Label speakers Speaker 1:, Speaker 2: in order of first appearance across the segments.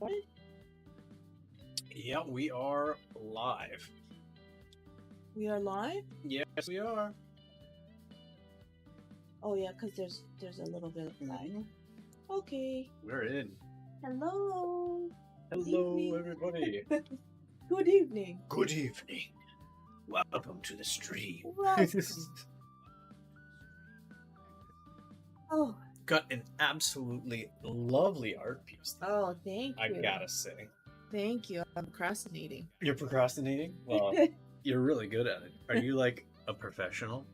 Speaker 1: recorded?
Speaker 2: Yeah, we are live.
Speaker 1: We are live?
Speaker 2: Yes, we are.
Speaker 1: Oh yeah, because there's a little bit of lag. Okay.
Speaker 2: We're in.
Speaker 1: Hello.
Speaker 2: Hello,
Speaker 1: evening.
Speaker 2: everybody.
Speaker 1: Good evening.
Speaker 2: Good evening. Welcome to the stream.
Speaker 1: Welcome. Oh.
Speaker 2: Got an absolutely lovely art piece.
Speaker 1: Oh, thank you.
Speaker 2: I gotta say.
Speaker 1: Thank you. I'm procrastinating.
Speaker 2: You're procrastinating? Well, you're really good at it. Are you like a professional?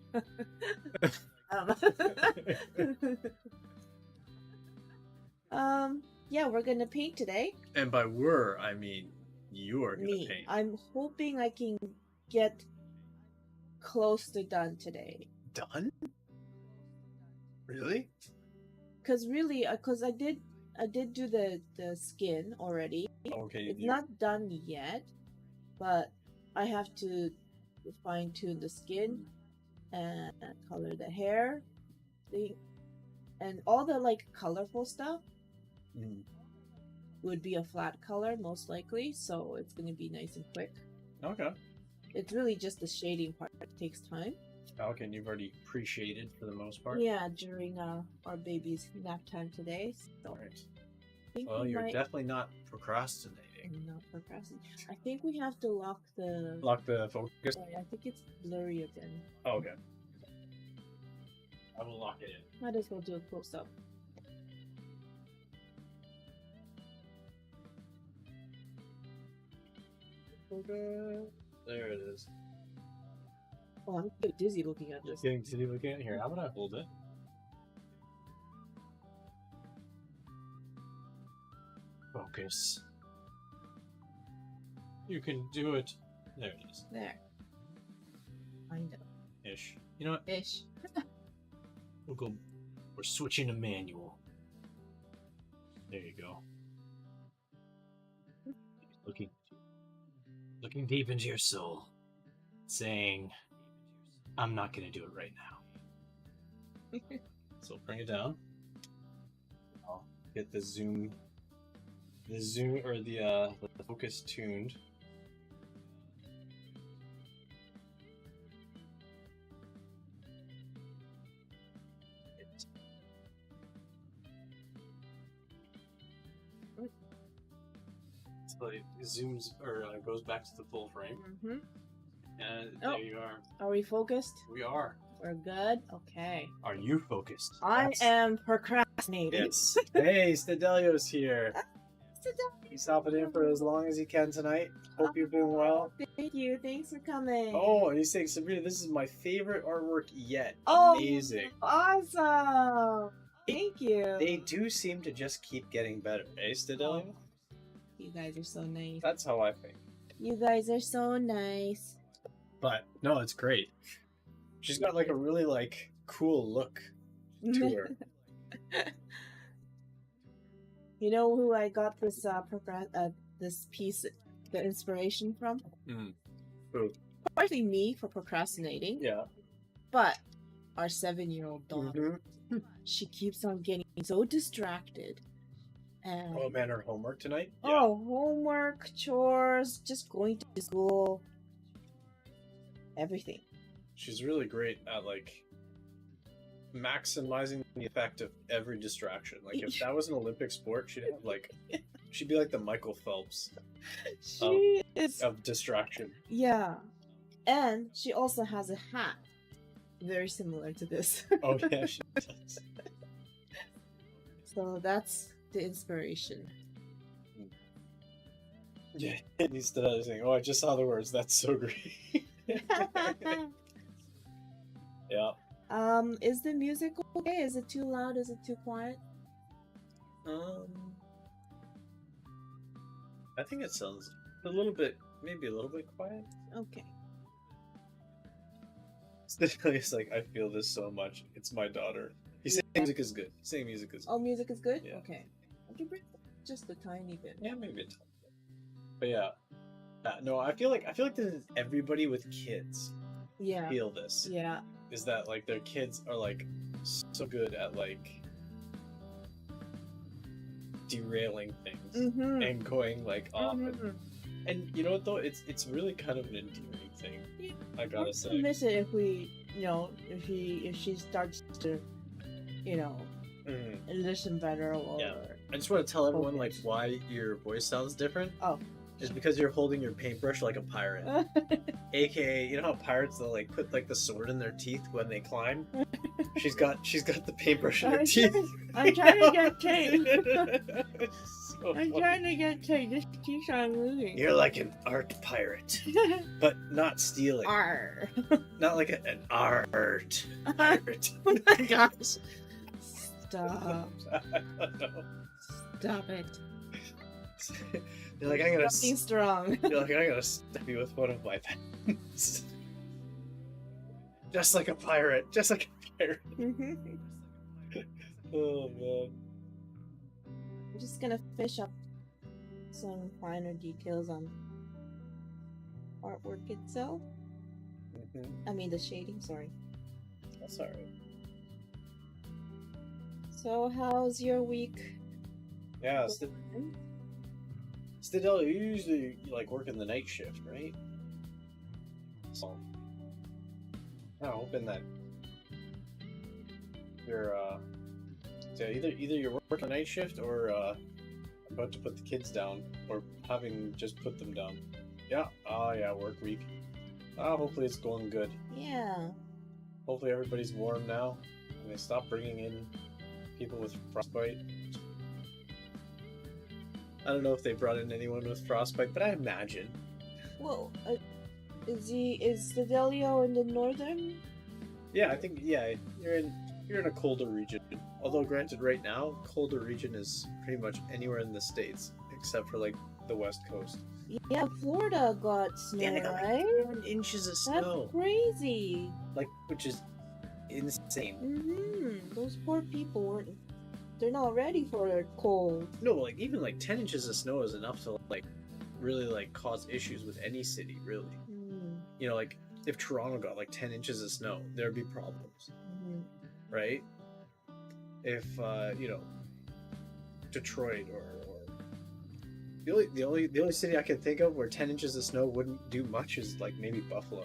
Speaker 1: Yeah, we're gonna paint today.
Speaker 2: And by we're, I mean you are gonna paint.
Speaker 1: I'm hoping I can get close to done today.
Speaker 2: Done? Really?
Speaker 1: Because I did do the skin already.
Speaker 2: Okay.
Speaker 1: It's not done yet, but I have to fine tune the skin and color the hair, and all the like colorful stuff would be a flat color most likely, so it's gonna be nice and quick.
Speaker 2: Okay.
Speaker 1: It's really just the shading part that takes time.
Speaker 2: Okay, and you've already pre-shaded for the most part?
Speaker 1: Yeah, during our baby's nap time today. So
Speaker 2: right. Well, you're definitely not procrastinating.
Speaker 1: I'm not procrastinating. I think we have to lock the
Speaker 2: focus.
Speaker 1: I think it's blurry again.
Speaker 2: Oh, okay. I will lock it in.
Speaker 1: Might as well do a close up.
Speaker 2: Okay. There it is.
Speaker 1: Oh, I'm getting dizzy looking at this.
Speaker 2: Getting dizzy looking at it? Here, how about I hold it? Focus. You can do it. There it is.
Speaker 1: There. Kind of.
Speaker 2: Ish. You know what?
Speaker 1: Ish.
Speaker 2: We're switching to manual. There you go. Looking deep into your soul. Saying, I'm not going to do it right now. So bring it down. I'll get the zoom or the focus tuned. So it zooms or goes back to the full frame. And there you are.
Speaker 1: Are we focused?
Speaker 2: We are.
Speaker 1: We're good? Okay.
Speaker 2: Are you focused?
Speaker 1: I am procrastinating.
Speaker 2: Yes. Hey, Stadelio's here. He's stopping in for as long as he can tonight. Hope you're doing well.
Speaker 1: Thank you. Thanks for coming.
Speaker 2: Oh, and he's saying, Sabrina, this is my favorite artwork yet.
Speaker 1: Oh,
Speaker 2: amazing.
Speaker 1: Awesome. Thank you.
Speaker 2: They do seem to just keep getting better, eh, Stadelio?
Speaker 1: Oh, you guys are so nice.
Speaker 2: That's how I think.
Speaker 1: You guys are so nice.
Speaker 2: But, no, it's great. She's got, like, a really, like, cool look to her.
Speaker 1: You know who I got this this piece, the inspiration from?
Speaker 2: Who?
Speaker 1: Partly me for procrastinating.
Speaker 2: Yeah.
Speaker 1: But our 7-year-old daughter, she keeps on getting so distracted. And
Speaker 2: oh man, her homework tonight?
Speaker 1: Yeah. Oh, homework, chores, just going to school, everything.
Speaker 2: She's really great at like maximizing the effect of every distraction. Like if that was an Olympic sport, she'd have like she'd be like the Michael Phelps of distraction.
Speaker 1: Yeah. And she also has a hat very similar to this.
Speaker 2: Oh yeah, she does.
Speaker 1: So that's the inspiration.
Speaker 2: Yeah, he's saying, oh, I just saw the words. That's so great. Yeah.
Speaker 1: Is the music okay? Is it too loud? Is it too quiet?
Speaker 2: I think it sounds a little bit, maybe a little bit quiet.
Speaker 1: Okay.
Speaker 2: It's like, I feel this so much. It's my daughter. He's saying music is good. He's saying music is good.
Speaker 1: Oh, music is good?
Speaker 2: Yeah.
Speaker 1: Okay. I can bring just a tiny bit.
Speaker 2: Yeah, maybe a tiny bit. But yeah. No, I feel like this is everybody with kids.
Speaker 1: Yeah.
Speaker 2: Feel this.
Speaker 1: Yeah.
Speaker 2: Is that like their kids are like so good at like derailing things
Speaker 1: Mm-hmm.
Speaker 2: and going like off.
Speaker 1: Mm-hmm.
Speaker 2: And you know what though? It's really kind of an endearing thing.
Speaker 1: Yeah.
Speaker 2: I gotta say.
Speaker 1: Miss it if we, if she starts to, listen better or.
Speaker 2: Yeah. I just want to tell everyone like
Speaker 1: focus.
Speaker 2: why your voice sounds different.
Speaker 1: Oh.
Speaker 2: Is because you're holding your paintbrush like a pirate. AKA, you know how pirates they'll like put like the sword in their teeth when they climb? She's got the paintbrush in her teeth.
Speaker 1: I'm trying to get tape.
Speaker 2: So
Speaker 1: I'm
Speaker 2: funny.
Speaker 1: trying to get tape. This keeps on moving.
Speaker 2: You're like an art pirate, but not stealing.
Speaker 1: Arr.
Speaker 2: Not like an art pirate.
Speaker 1: Oh my gosh. Stop.
Speaker 2: I don't know.
Speaker 1: Stop it.
Speaker 2: You're like, I'm gonna.
Speaker 1: Stop being strong.
Speaker 2: You're like, I'm gonna stab you with one of my pens. Just like a pirate. Just like a pirate. Oh man.
Speaker 1: I'm just gonna fish up some finer details on artwork itself. I mean the shading, sorry.
Speaker 2: That's alright.
Speaker 1: So how's your week?
Speaker 2: Yeah, Stidel, you usually like working the night shift, right? So I'm hoping that you're so either you're working the night shift or about to put the kids down or having just put them down. Yeah. Oh yeah, work week. Hopefully it's going good.
Speaker 1: Yeah.
Speaker 2: Hopefully everybody's warm now and they stop bringing in people with frostbite. I don't know if they brought in anyone with frostbite, but I imagine.
Speaker 1: Well, is Fidelio in the northern?
Speaker 2: Yeah, I think you're in a colder region. Although granted, right now, colder region is pretty much anywhere in the States except for like the West Coast.
Speaker 1: Yeah, Florida got snow,
Speaker 2: Yeah, they got
Speaker 1: right?
Speaker 2: 7 inches of snow.
Speaker 1: That's crazy.
Speaker 2: Like, which is insane.
Speaker 1: Those poor people weren't. They're not ready for the cold.
Speaker 2: No, like even like 10 inches of snow is enough to like really like cause issues with any city, really. You know, like if Toronto got like 10 inches of snow, there'd be problems, right? If Detroit or the only city I can think of where 10 inches of snow wouldn't do much is like maybe Buffalo.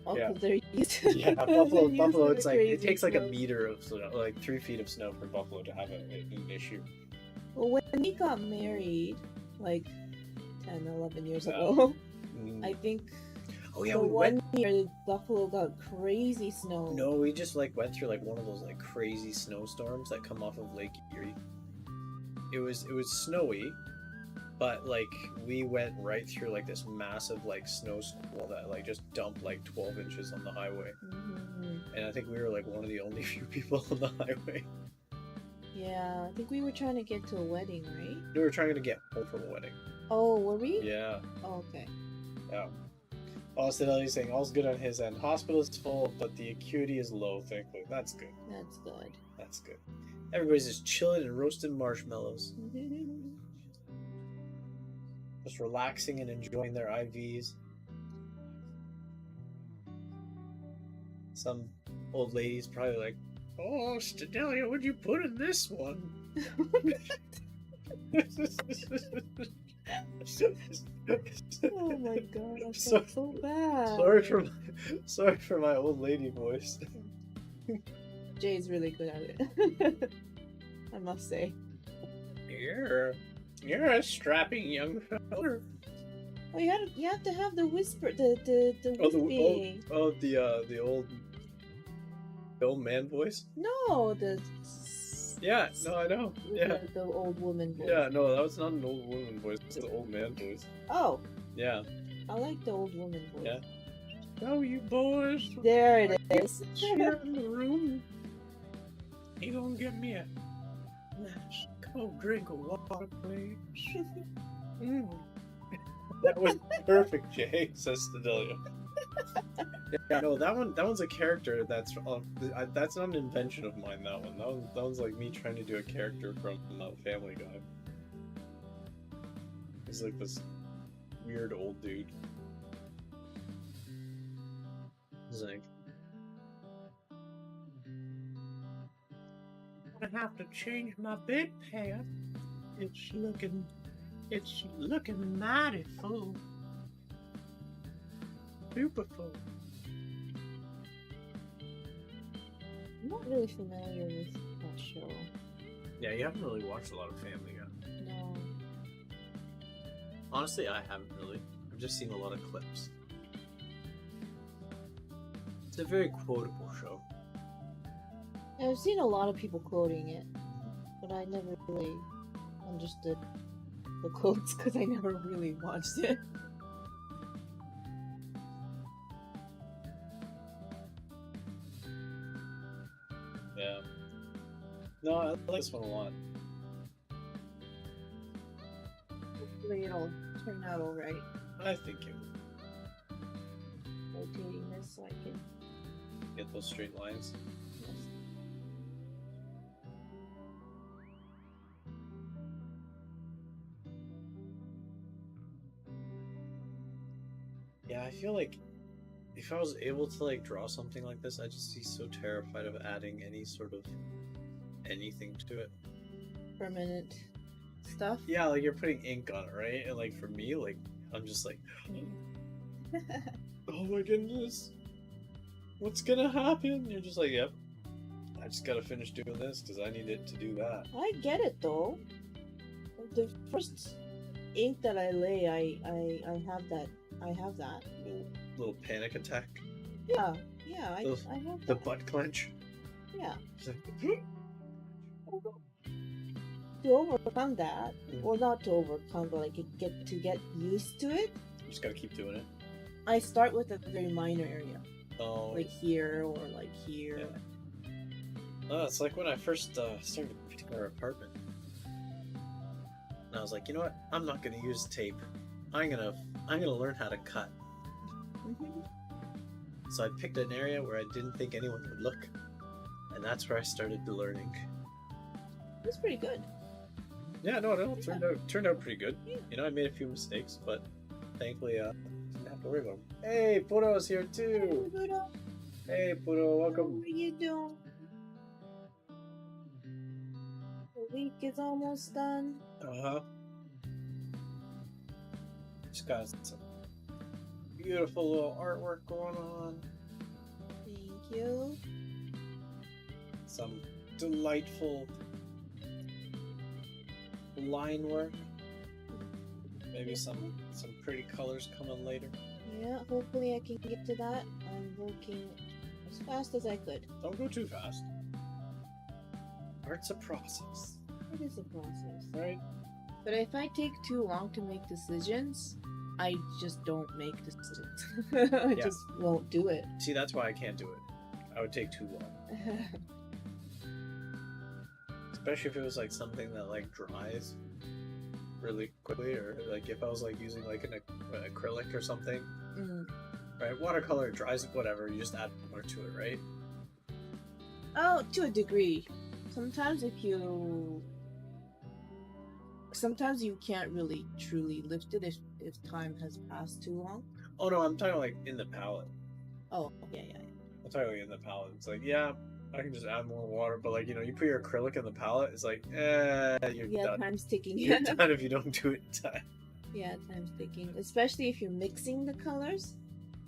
Speaker 1: Oh,
Speaker 2: Yeah.
Speaker 1: they're used to
Speaker 2: Yeah, Buffalo. It's like it takes like a
Speaker 1: snow.
Speaker 2: meter of snow, like 3 feet of snow for Buffalo to have an issue.
Speaker 1: Well, when we got married, like 10, 11 years
Speaker 2: Yeah.
Speaker 1: ago,
Speaker 2: Mm.
Speaker 1: I think
Speaker 2: Oh yeah,
Speaker 1: the
Speaker 2: we
Speaker 1: one
Speaker 2: went.
Speaker 1: year Buffalo got crazy snow.
Speaker 2: No, we just like went through like one of those like crazy snowstorms that come off of Lake Erie. It was snowy, but like we went right through like this massive like snow squall that like just dumped like 12 inches on the highway. And I think we were like one of the only few people on the highway.
Speaker 1: Yeah, I think we were trying to get to a wedding, right?
Speaker 2: We were trying to get home from a wedding.
Speaker 1: Oh, were we?
Speaker 2: Yeah.
Speaker 1: Oh, okay.
Speaker 2: Yeah. Austin saying all's good on his end. Hospital is full, but the acuity is low, thankfully. That's good.
Speaker 1: That's good.
Speaker 2: That's good. Everybody's just chilling and roasting marshmallows. Just relaxing and enjoying their IVs. Some old lady's probably like, oh, Stadelia, what'd you put in this one?
Speaker 1: Oh my god, I
Speaker 2: So-
Speaker 1: felt so bad.
Speaker 2: Sorry for my old lady voice.
Speaker 1: Jay's really good at it. I must say.
Speaker 2: You're a strapping young fella.
Speaker 1: Oh, you have to have the whisper, the whispering.
Speaker 2: The old man voice.
Speaker 1: No, the
Speaker 2: Yeah, no, I know. Yeah,
Speaker 1: the old woman voice.
Speaker 2: yeah, no, that was not an old woman voice. It's the old man voice.
Speaker 1: Oh,
Speaker 2: Yeah.
Speaker 1: I like the old woman voice.
Speaker 2: Yeah. Oh, you boys.
Speaker 1: There it is.
Speaker 2: Here in the room. You gonna get me a nice cold drink of water, please? That was perfect, Jay, says Stadelia. Yeah, no, that one's a character that's not an invention of mine. That one's like me trying to do a character from Family Guy. He's like this weird old dude. He's like, I have to change my bed pad. It's looking mighty full. Beautiful.
Speaker 1: I'm not really familiar with that show.
Speaker 2: Yeah, you haven't really watched a lot of Family Guy.
Speaker 1: No.
Speaker 2: Honestly, I haven't really. I've just seen a lot of clips. It's a very quotable show.
Speaker 1: I've seen a lot of people quoting it, but I never really understood the quotes because I never really watched it.
Speaker 2: Yeah. No, I like this one a lot.
Speaker 1: Hopefully it'll turn out alright.
Speaker 2: I think it will.
Speaker 1: Rotating this so I can...
Speaker 2: Get those straight lines. Yeah, I feel like if I was able to like draw something like this, I'd just be so terrified of adding any sort of anything to it.
Speaker 1: Permanent stuff.
Speaker 2: Yeah, like you're putting ink on it, right? And like for me, like I'm just like, oh my goodness, what's gonna happen? You're just like, yep, I just gotta finish doing this because I need it to do that.
Speaker 1: I get it though. The first ink that I lay, I have that. I have that.
Speaker 2: Little panic attack.
Speaker 1: Yeah, I have
Speaker 2: The
Speaker 1: that.
Speaker 2: butt clench.
Speaker 1: Yeah.
Speaker 2: It's like,
Speaker 1: To overcome that, well, not to overcome, but like get used to it.
Speaker 2: you just gotta keep doing it.
Speaker 1: I start with a very minor area,
Speaker 2: Oh,
Speaker 1: like here or like here.
Speaker 2: Yeah. Oh, it's like when I first started painting our apartment. And I was like, you know what? I'm not gonna use tape. I'm gonna learn how to cut.
Speaker 1: Mhm.
Speaker 2: So I picked an area where I didn't think anyone would look, and that's where I started learning.
Speaker 1: It's pretty good.
Speaker 2: Yeah, no, it turned out pretty good.
Speaker 1: Yeah.
Speaker 2: You know, I made a few mistakes, but thankfully, didn't have to worry about them. Hey, Puro's here too.
Speaker 1: Hey, Buddha.
Speaker 2: Hey, Puro,
Speaker 1: How
Speaker 2: welcome.
Speaker 1: are you doing? The week is almost done.
Speaker 2: Just got some beautiful little artwork going on.
Speaker 1: Thank you.
Speaker 2: Some delightful line work. Maybe some pretty colors coming later.
Speaker 1: Yeah, hopefully I can get to that. I'm working as fast as I could.
Speaker 2: Don't go too fast. Art's a process,
Speaker 1: It is a process.
Speaker 2: right?
Speaker 1: But if I take too long to make decisions, I just don't make decisions. I
Speaker 2: Yeah.
Speaker 1: just won't do it.
Speaker 2: See, that's why I can't do it. I would take too long. Especially if it was like something that like dries really quickly, or like if I was like using like an acrylic or something,
Speaker 1: Mm.
Speaker 2: right? Watercolor dries, whatever. You just add more to it, right?
Speaker 1: Oh, to a degree. Sometimes you can't really truly lift it if time has passed too long.
Speaker 2: Oh no, I'm talking like in the palette.
Speaker 1: Oh, yeah.
Speaker 2: I'm talking like in the palette. It's like, yeah, I can just add more water, but like, you know, you put your acrylic in the palette, it's like, you're
Speaker 1: Yeah,
Speaker 2: done.
Speaker 1: time's ticking.
Speaker 2: You're done if you don't do it in time.
Speaker 1: Yeah, time's ticking. Especially if you're mixing the colors.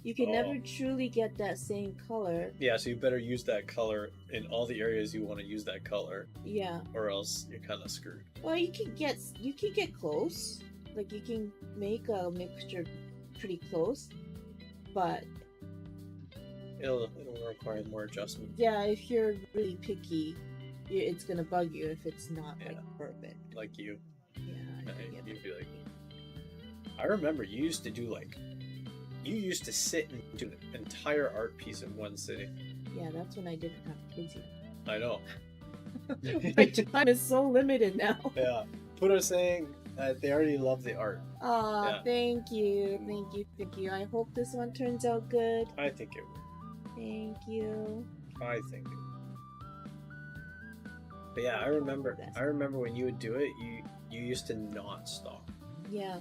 Speaker 1: You can never truly get that same color.
Speaker 2: Yeah, so you better use that color in all the areas you want to use that color,
Speaker 1: Yeah.
Speaker 2: or else you're kind of screwed.
Speaker 1: Well, you can get close. Like you can make a mixture pretty close, but
Speaker 2: It'll require more adjustment.
Speaker 1: yeah, if you're really picky, it's gonna bug you if it's not like perfect.
Speaker 2: Like you.
Speaker 1: Yeah, I can
Speaker 2: You'd
Speaker 1: get
Speaker 2: be like, I remember you used to sit and do an entire art piece in one sitting.
Speaker 1: Yeah, that's when I didn't have kids yet.
Speaker 2: I know.
Speaker 1: My time is so limited now.
Speaker 2: Yeah. Put saying that they already love the art.
Speaker 1: Aw,
Speaker 2: Yeah.
Speaker 1: thank you. I hope this one turns out good.
Speaker 2: I think it would.
Speaker 1: Thank you.
Speaker 2: I think it would. But yeah, I remember when you would do it, you used to not stop.
Speaker 1: Yeah.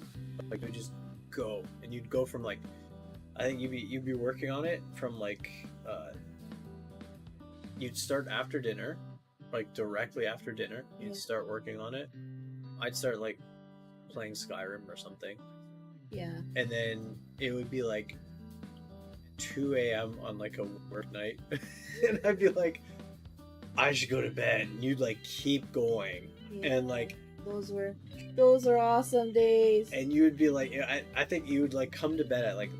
Speaker 2: Like you would just go, and you'd go from like, I think you'd be working on it from like, you'd start after dinner, like directly after dinner, you'd
Speaker 1: Yeah.
Speaker 2: start working on it.
Speaker 3: I'd start like playing Skyrim or something,
Speaker 1: Yeah.
Speaker 3: and then it would be like 2 a.m. on like a work night, and I'd be like, I should go to bed, and you'd like keep going,
Speaker 1: Yeah.
Speaker 3: and like
Speaker 1: those were awesome days.
Speaker 3: and you would be like, I think you would like come to bed at like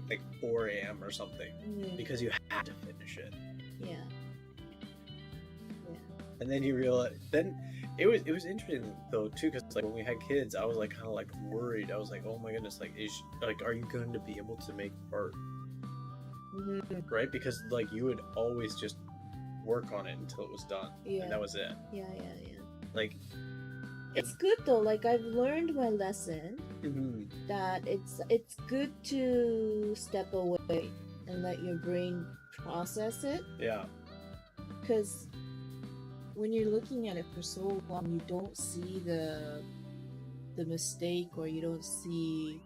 Speaker 3: 4 a.m. or something because you had to finish it.
Speaker 1: Yeah.
Speaker 3: And then you realize, then it was interesting though too, because like when we had kids, I was like kind of like worried. I was like, oh my goodness, like are you going to be able to make art? Right? Because like you would always just work on it until it was done, and that was it.
Speaker 1: Yeah.
Speaker 3: Like,
Speaker 1: it's good though. Like, I've learned my lesson that it's good to step away and let your brain process it.
Speaker 3: Yeah.
Speaker 1: Because when you're looking at it for so long, you don't see the mistake, or you don't see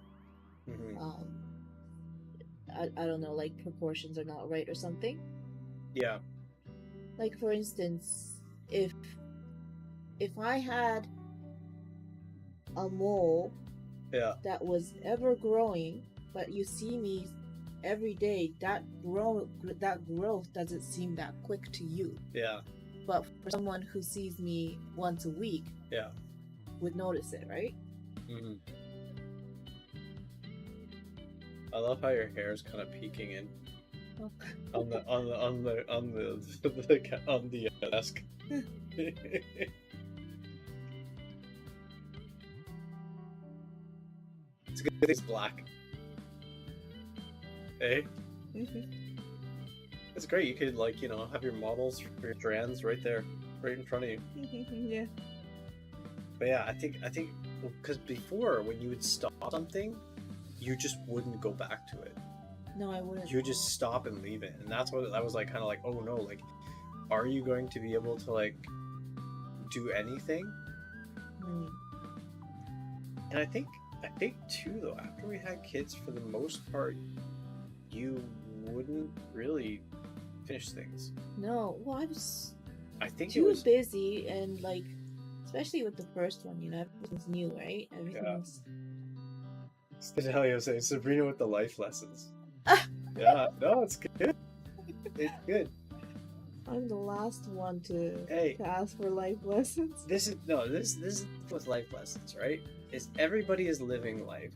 Speaker 1: I don't know, like proportions are not right or something.
Speaker 3: Yeah.
Speaker 1: Like, for instance, if I had a mole that was ever growing, but you see me every day, that growth doesn't seem that quick to you.
Speaker 3: Yeah.
Speaker 1: But for someone who sees me once a week, would notice it, right?
Speaker 3: I love how your hair is kind of peeking in on the desk. It's good that it's black. Hey? It's great. You could, like, you know, have your models for your strands right there, right in front of you.
Speaker 1: Yeah.
Speaker 3: But yeah, I think, because before, when you would stop something, you just wouldn't go back to it.
Speaker 1: No, I wouldn't.
Speaker 3: You would just stop and leave it. And that's what I was like, kind of like, oh no, like, are you going to be able to, like, do anything? And I think too, though, after we had kids, for the most part, you wouldn't really finish things.
Speaker 1: No, well, I think
Speaker 3: it was
Speaker 1: busy, and like, especially with the first one, you know, everything's new, right? Everything's.
Speaker 3: Hell, you saying Sabrina with the life lessons. Yeah, no, it's good. It's good.
Speaker 1: I'm the last one to ask for life lessons.
Speaker 3: This is with life lessons, right? Is everybody is living life,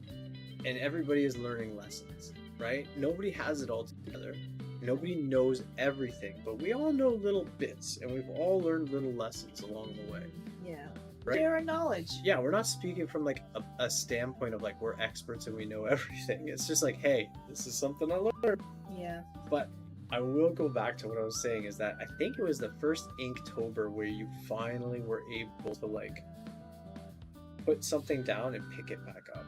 Speaker 3: and everybody is learning lessons, right? Nobody has it all together. Nobody knows everything, but we all know little bits, and we've all learned little lessons along the way.
Speaker 1: Yeah.
Speaker 3: Right?
Speaker 1: Share our knowledge.
Speaker 3: Yeah, we're not speaking from like a standpoint of like we're experts and we know everything. It's just like, hey, this is something I learned.
Speaker 1: Yeah.
Speaker 3: But I will go back to what I was saying, is that I think it was the first Inktober where you finally were able to like put something down and pick it back up.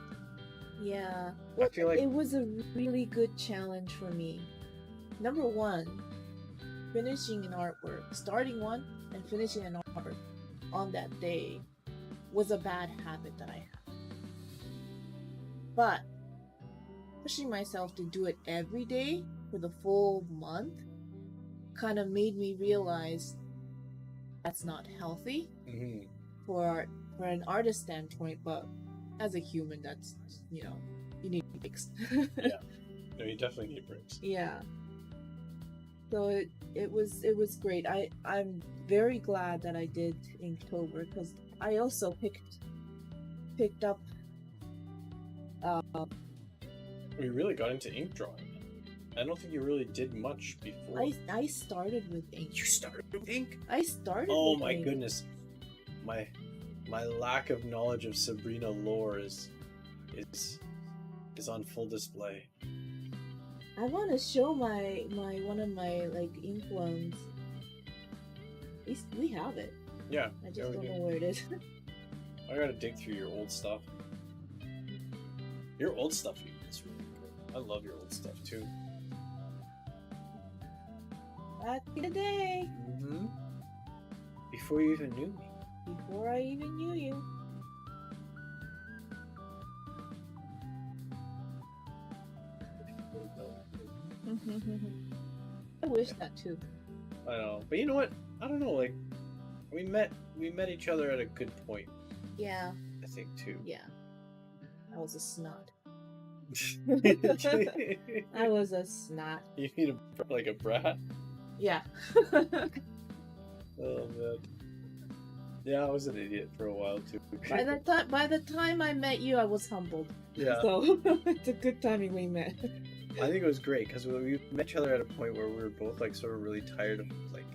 Speaker 1: Yeah. Well, I feel like it was a really good challenge for me. Number one, finishing an artwork, starting one and finishing an artwork on that day was a bad habit that I had. But pushing myself to do it every day for the full month kind of made me realize that's not healthy for an artist standpoint, but as a human, that's, you know, you need breaks.
Speaker 3: Yeah, no, you definitely need breaks.
Speaker 1: Yeah. So it was great. I'm very glad that I did Inktober, because I also picked up.
Speaker 3: We really got into ink drawing. I don't think you really did much before.
Speaker 1: I started with ink.
Speaker 3: You started with ink?
Speaker 1: I started.
Speaker 3: Oh
Speaker 1: with
Speaker 3: my
Speaker 1: ink.
Speaker 3: goodness, my lack of knowledge of Sabrina lore is on full display.
Speaker 1: I want to show my one of my like ink ones. We have it.
Speaker 3: Yeah.
Speaker 1: I just don't know where it is.
Speaker 3: I gotta dig through your old stuff. Your old stuff is really good. I love your old stuff too.
Speaker 1: Back in the day.
Speaker 3: Before you even knew me.
Speaker 1: Before I even knew you. I wish that too.
Speaker 3: I know, but you know what? I don't know. Like, we met each other at a good point.
Speaker 1: Yeah.
Speaker 3: I think, too.
Speaker 1: Yeah. I was a snot.
Speaker 3: You
Speaker 1: I was a snot.
Speaker 3: mean like a brat?
Speaker 1: Yeah.
Speaker 3: Oh man. Yeah, I was an idiot for a while too.
Speaker 1: By the time I met you, I was humbled.
Speaker 3: Yeah.
Speaker 1: So it's a good timing we met.
Speaker 3: I think it was great because we met each other at a point where we were both like sort of really tired of like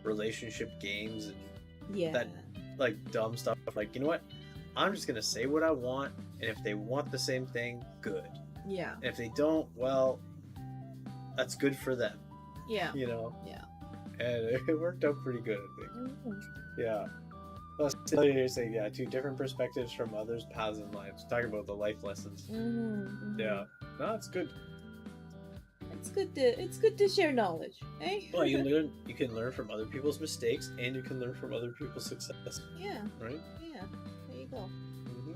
Speaker 3: relationship games and
Speaker 1: Yeah.
Speaker 3: that like dumb stuff. Like, you know what? I'm just gonna say what I want, and if they want the same thing, good.
Speaker 1: Yeah.
Speaker 3: And if they don't, well, that's good for them.
Speaker 1: Yeah.
Speaker 3: You know.
Speaker 1: Yeah.
Speaker 3: And it worked out pretty good, I think.
Speaker 1: Mhm.
Speaker 3: Yeah. Well, still you're saying, yeah, two different perspectives from others' paths and lives. Talking about the life lessons.
Speaker 1: Mhm.
Speaker 3: Yeah. No, it's good.
Speaker 1: It's good to share knowledge, eh?
Speaker 3: Well, you can learn from other people's mistakes, and you can learn from other people's success.
Speaker 1: Yeah.
Speaker 3: Right?
Speaker 1: Yeah. There you go.
Speaker 3: Mm-hmm.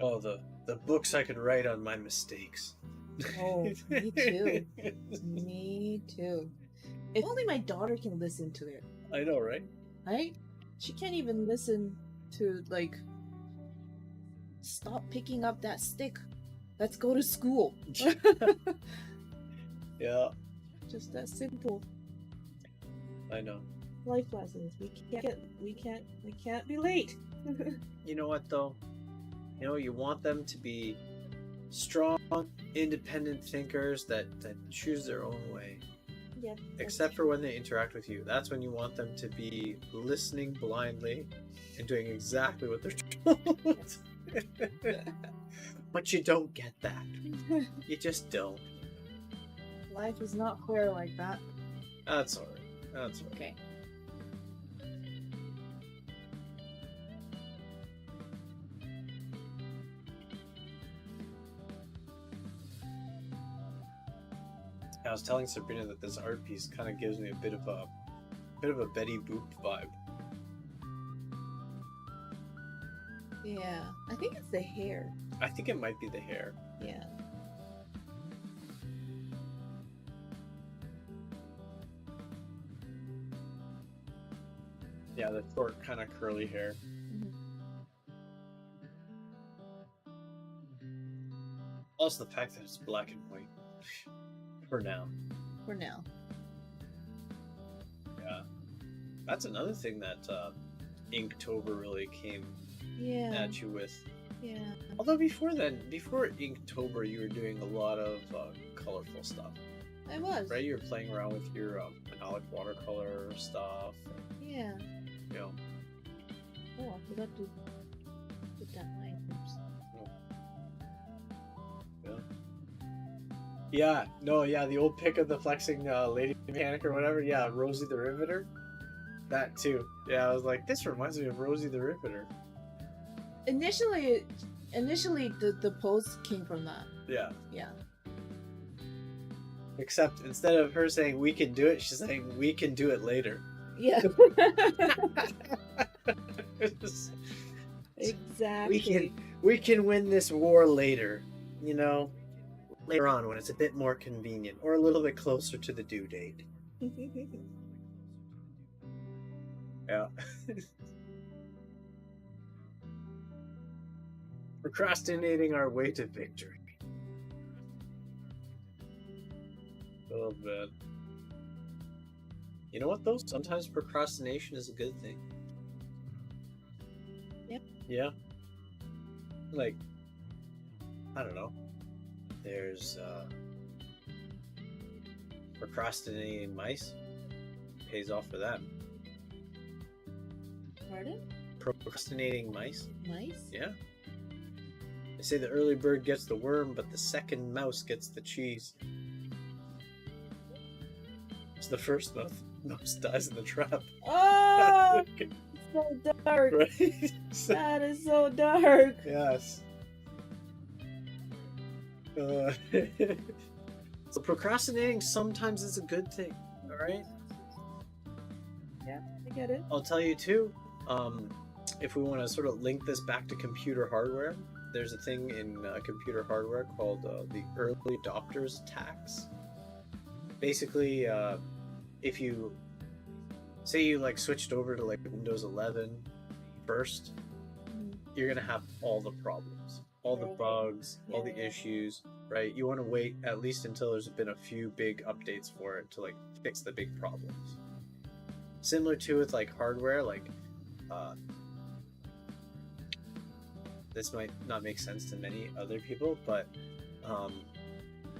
Speaker 3: Oh, the books I could write on my mistakes.
Speaker 1: Oh, me too. Me too. If only my daughter can listen to it,
Speaker 3: I know, right?
Speaker 1: right? She can't even listen to, like, stop picking up that stick. Let's go to school.
Speaker 3: Yeah,
Speaker 1: Just that simple.
Speaker 3: I know.
Speaker 1: Life lessons. We can't be late.
Speaker 3: You know what though? You know, you want them to be strong, independent thinkers that choose their own way.
Speaker 1: Yep.
Speaker 3: Except for when they interact with you. That's when you want them to be listening blindly and doing exactly what they're told. But you don't get that. You just don't.
Speaker 1: Life is not fair like that.
Speaker 3: That's alright. That's alright.
Speaker 1: Okay.
Speaker 3: I was telling Sabrina that this art piece kind of gives me a bit of a Betty Boop vibe.
Speaker 1: Yeah. I think it's the hair.
Speaker 3: I think it might be the hair.
Speaker 1: Yeah.
Speaker 3: Yeah, the short kind of curly hair.
Speaker 1: Mhm.
Speaker 3: Also the fact that it's black and white. For now.
Speaker 1: For now.
Speaker 3: Yeah. That's another thing that Inktober really came
Speaker 1: Yeah.
Speaker 3: at you with.
Speaker 1: Yeah.
Speaker 3: Although before then, before Inktober, you were doing a lot of colorful stuff,
Speaker 1: I was.
Speaker 3: right? You were playing around with your metallic watercolor stuff, and,
Speaker 1: Yeah.
Speaker 3: you know.
Speaker 1: Oh, I forgot to put that line. Oops.
Speaker 3: Yeah, no, yeah, the old pic of the flexing lady mechanic or whatever. Yeah, Rosie the Riveter. That too. Yeah, I was like, this reminds me of Rosie the Riveter.
Speaker 1: Initially, the post came from that.
Speaker 3: Yeah.
Speaker 1: Yeah.
Speaker 3: Except instead of her saying we can do it, she's saying we can do it later.
Speaker 1: Yeah.
Speaker 3: It's-
Speaker 1: Exactly.
Speaker 3: we can win this war later, you know, later on when it's a bit more convenient or a little bit closer to the due date. Yeah. Procrastinating our way to victory. Oh man. You know what though? Sometimes procrastination is a good thing.
Speaker 1: Yep.
Speaker 3: Yeah. Like, I don't know. There's procrastinating mice. Pays off for that.
Speaker 1: Pardon?
Speaker 3: Procrastinating mice?
Speaker 1: Mice?
Speaker 3: Yeah. They say the early bird gets the worm, but the second mouse gets the cheese. It's the first mouse dies in the trap.
Speaker 1: Oh, so dark.
Speaker 3: Right?
Speaker 1: That is so dark.
Speaker 3: Yes. So procrastinating sometimes is a good thing, alright?
Speaker 1: Yeah, I get it.
Speaker 3: I'll tell you too, if we want to sort of link this back to computer hardware, there's a thing in computer hardware called the early adopters tax. Basically, if you say you like switched over to like Windows 11 first, you're gonna have all the problems, all the bugs, all the issues, right? You want to wait at least until there's been a few big updates for it to like fix the big problems. Similar to with like hardware, like this might not make sense to many other people, but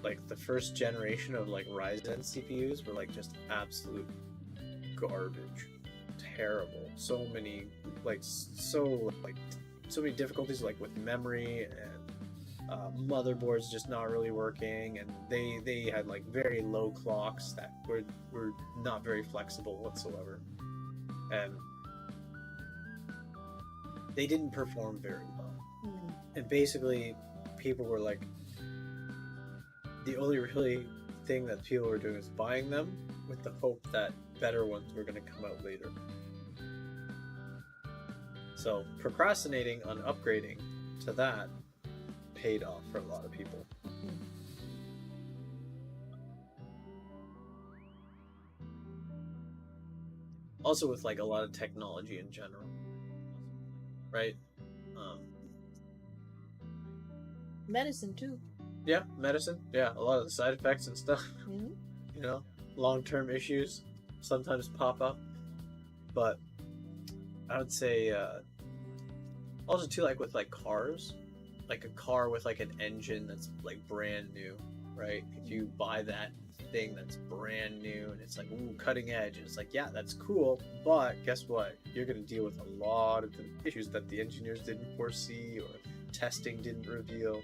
Speaker 3: like the first generation of like Ryzen CPUs were like just absolute garbage, terrible. So many difficulties like with memory and motherboards just not really working, and they had like very low clocks that were not very flexible whatsoever, and they didn't perform very well. And basically people were like, the only really thing that people were doing is buying them with the hope that better ones were going to come out later. So procrastinating on upgrading to that paid off for a lot of people. Also with like a lot of technology in general, right?
Speaker 1: Medicine too.
Speaker 3: Yeah, medicine. Yeah, a lot of the side effects and stuff. You know, long-term issues sometimes pop up. But I would say also too, like with like cars, like a car with like an engine that's like brand new, right? If you buy that thing that's brand new and it's like, ooh, cutting edge, and it's like, yeah, that's cool, but guess what? You're going to deal with a lot of the issues that the engineers didn't foresee or testing didn't reveal,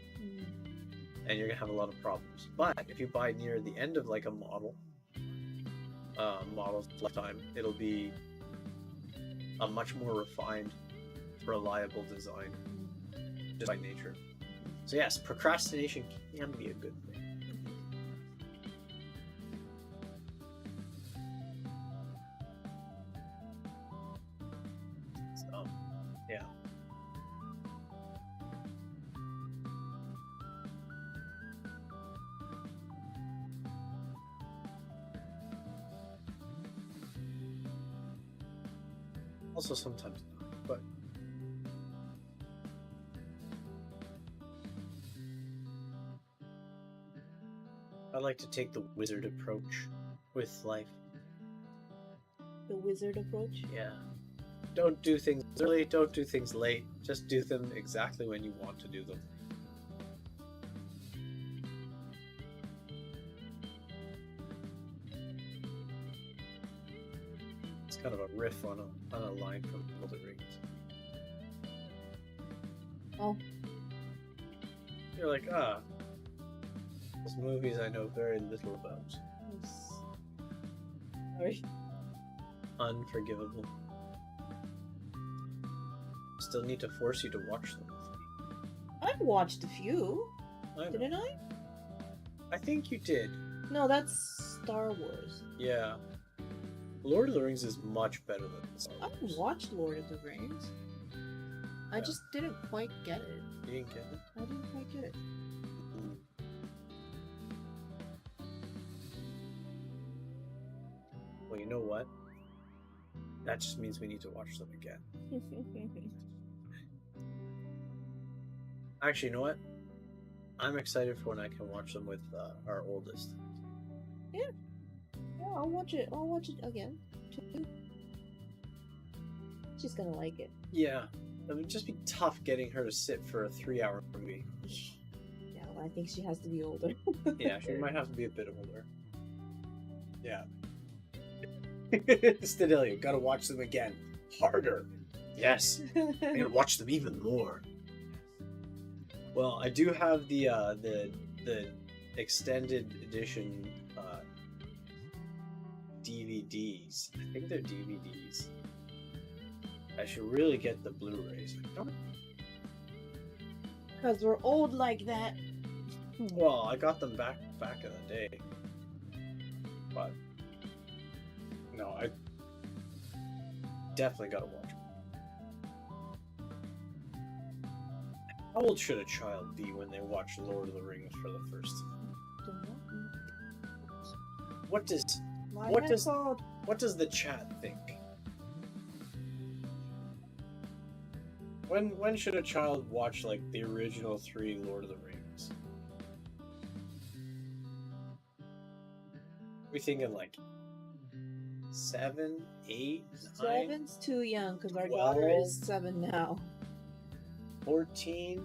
Speaker 3: and you're going to have a lot of problems. But if you buy near the end of like a model's lifetime, it'll be a much more refined, reliable design just by nature. So yes, procrastination can be a good thing. So, yeah. Also sometimes not, but I like to take the wizard approach with life.
Speaker 1: The wizard approach?
Speaker 3: Yeah. Don't do things early, don't do things late. Just do them exactly when you want to do them. It's kind of a riff on a line from Lord of the Rings.
Speaker 1: Oh.
Speaker 3: You're like, those movies I know very little about.
Speaker 1: Sorry.
Speaker 3: Unforgivable. Still need to force you to watch them with me.
Speaker 1: I've watched a few, didn't I?
Speaker 3: I think you did.
Speaker 1: No, that's Star Wars.
Speaker 3: Yeah. Lord of the Rings is much better than Star Wars.
Speaker 1: I've watched Lord of the Rings. I just didn't quite get it.
Speaker 3: You didn't get it?
Speaker 1: I didn't quite get it.
Speaker 3: Well, you know what? That just means we need to watch them again. Actually, you know what? I'm excited for when I can watch them with our oldest.
Speaker 1: Yeah. Yeah, I'll watch it. I'll watch it again, too. She's gonna like it.
Speaker 3: Yeah. It would just be tough getting her to sit for a 3-hour movie.
Speaker 1: Yeah, well, I think she has to be older.
Speaker 3: Yeah, she might have to be a bit older. Yeah. Stadilio, gotta watch them again. Harder. Yes. I'm gonna watch them even more. Well, I do have the extended edition DVDs. I think they're DVDs. I should really get the Blu-rays.
Speaker 1: Because we're old like that.
Speaker 3: Well, I got them back in the day. But no, I definitely gotta watch them. How old should a child be when they watch Lord of the Rings for the first time? What does What does the chat think? When should a child watch like the original 3 Lord of the Rings? We thinking like 7, 8, 9,
Speaker 1: 7's too young because our
Speaker 3: 12?
Speaker 1: daughter is 7 now.
Speaker 3: 14?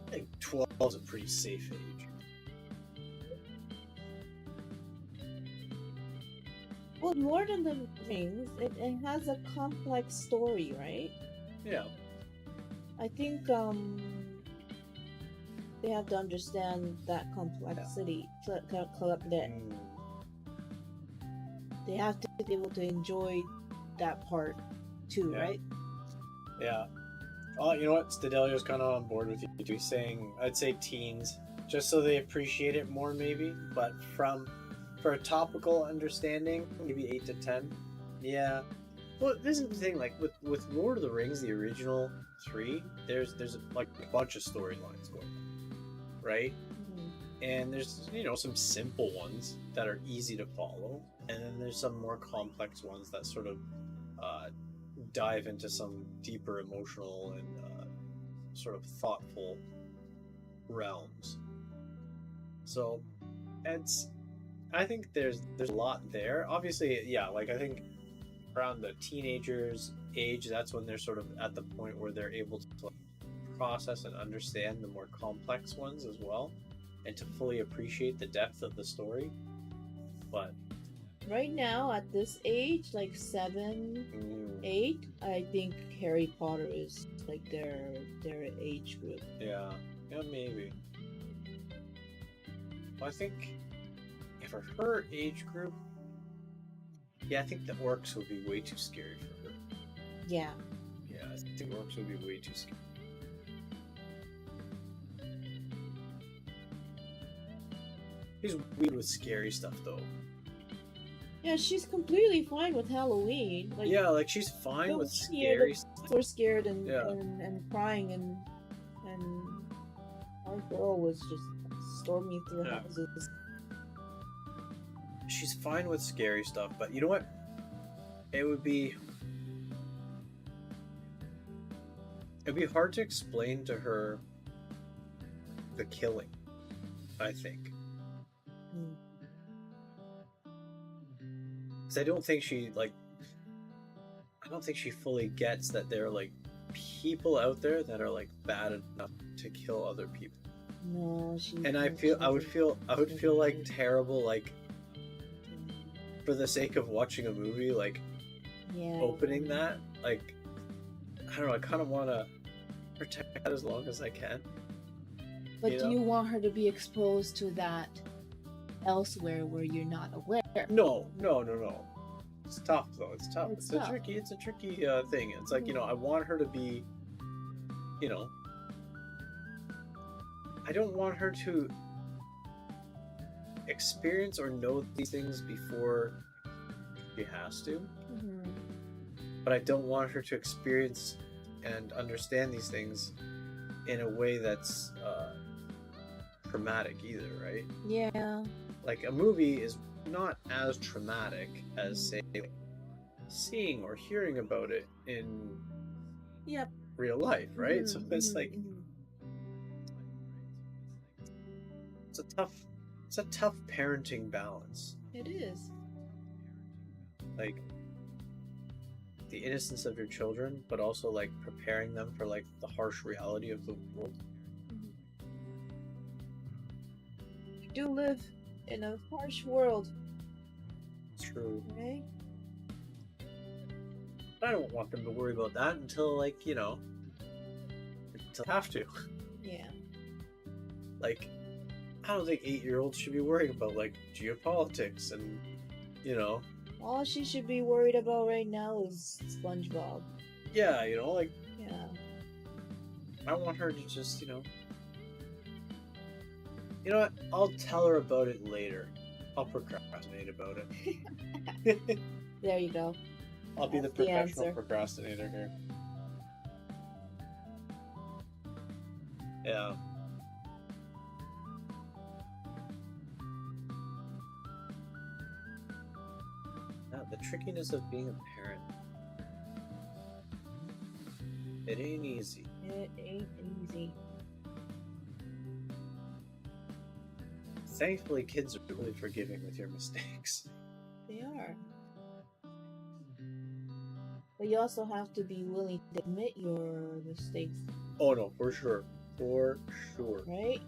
Speaker 3: I think 12 is a pretty safe age.
Speaker 1: Well, Lord of the Rings, it has a complex story, right?
Speaker 3: Yeah.
Speaker 1: I think they have to understand that complexity.
Speaker 3: Mm,
Speaker 1: They have to be able to enjoy that part too,
Speaker 3: Yeah.
Speaker 1: right?
Speaker 3: yeah. Oh, you know what? Stadelio's kind of on board with you. He's saying, I'd say teens, just so they appreciate it more, maybe. But for a topical understanding, maybe 8 to 10. Yeah. Well, this is the thing. Like with Lord of the Rings, the original 3, there's like a bunch of storylines going on, right? And there's some simple ones that are easy to follow, and then there's some more complex ones that sort of dive into some deeper emotional and sort of thoughtful realms. So I think there's a lot there. Obviously, yeah, like I think around the teenagers age, that's when they're sort of at the point where they're able to process and understand the more complex ones as well, and to fully appreciate the depth of the story. But
Speaker 1: Right now, at this age, like 7, 8, I think Harry Potter is like their age group.
Speaker 3: yeah, maybe. Well, I think for her age group, yeah, I think the orcs would be way too scary for her.
Speaker 1: Yeah.
Speaker 3: Yeah, I think orcs would be way too scary. He's weird with scary stuff, though.
Speaker 1: Yeah, she's completely fine with Halloween. Like,
Speaker 3: Yeah, like she's fine
Speaker 1: the
Speaker 3: with
Speaker 1: one year
Speaker 3: scary
Speaker 1: the
Speaker 3: stuff.
Speaker 1: kids were scared and,
Speaker 3: Yeah.
Speaker 1: and crying and our girl was just storming through
Speaker 3: Yeah.
Speaker 1: houses.
Speaker 3: She's fine with scary stuff, but you know what? It'd be hard to explain to her the killing, I think.
Speaker 1: Mm.
Speaker 3: Because I don't think she fully gets that there are like people out there that are like bad enough to kill other people.
Speaker 1: No, she.
Speaker 3: And I would feel like terrible, like for the sake of watching a movie, like
Speaker 1: Yeah.
Speaker 3: opening that, like I don't know, I kind of want to protect that as long as I can.
Speaker 1: But
Speaker 3: you
Speaker 1: do
Speaker 3: know?
Speaker 1: you want her to be exposed to that elsewhere where you're not aware?
Speaker 3: No. It's tough though. It's tough.
Speaker 1: It's
Speaker 3: It's
Speaker 1: tough.
Speaker 3: a tricky thing. It's like, I want her to be, I don't want her to experience or know these things before she has to,
Speaker 1: Mhm.
Speaker 3: but I don't want her to experience and understand these things in a way that's traumatic either, right?
Speaker 1: Yeah.
Speaker 3: Like a movie is not as traumatic as say like, seeing or hearing about it in
Speaker 1: Yep.
Speaker 3: real life, right? So
Speaker 1: Mhm,
Speaker 3: it's
Speaker 1: mhm,
Speaker 3: like
Speaker 1: mhm.
Speaker 3: it's a tough parenting balance.
Speaker 1: It is.
Speaker 3: Like the innocence of your children, but also like preparing them for like the harsh reality of the world.
Speaker 1: We do live in a harsh world,
Speaker 3: True.
Speaker 1: right?
Speaker 3: But I don't want them to worry about that until like, until they have to.
Speaker 1: Yeah.
Speaker 3: Like I don't think 8-year-olds should be worrying about like geopolitics and
Speaker 1: All she should be worried about right now is SpongeBob.
Speaker 3: yeah, like
Speaker 1: Yeah.
Speaker 3: I want her to just, you know what? I'll tell her about it later. I'll procrastinate about it.
Speaker 1: There you go.
Speaker 3: I'll be the
Speaker 1: That's the
Speaker 3: professional
Speaker 1: answer.
Speaker 3: procrastinator here. Yeah. The trickiness of being a parent. It ain't easy.
Speaker 1: It ain't easy.
Speaker 3: Thankfully, kids are really forgiving with your mistakes.
Speaker 1: They are. But you also have to be willing to admit your mistakes,
Speaker 3: Oh no, for sure. For sure.
Speaker 1: right?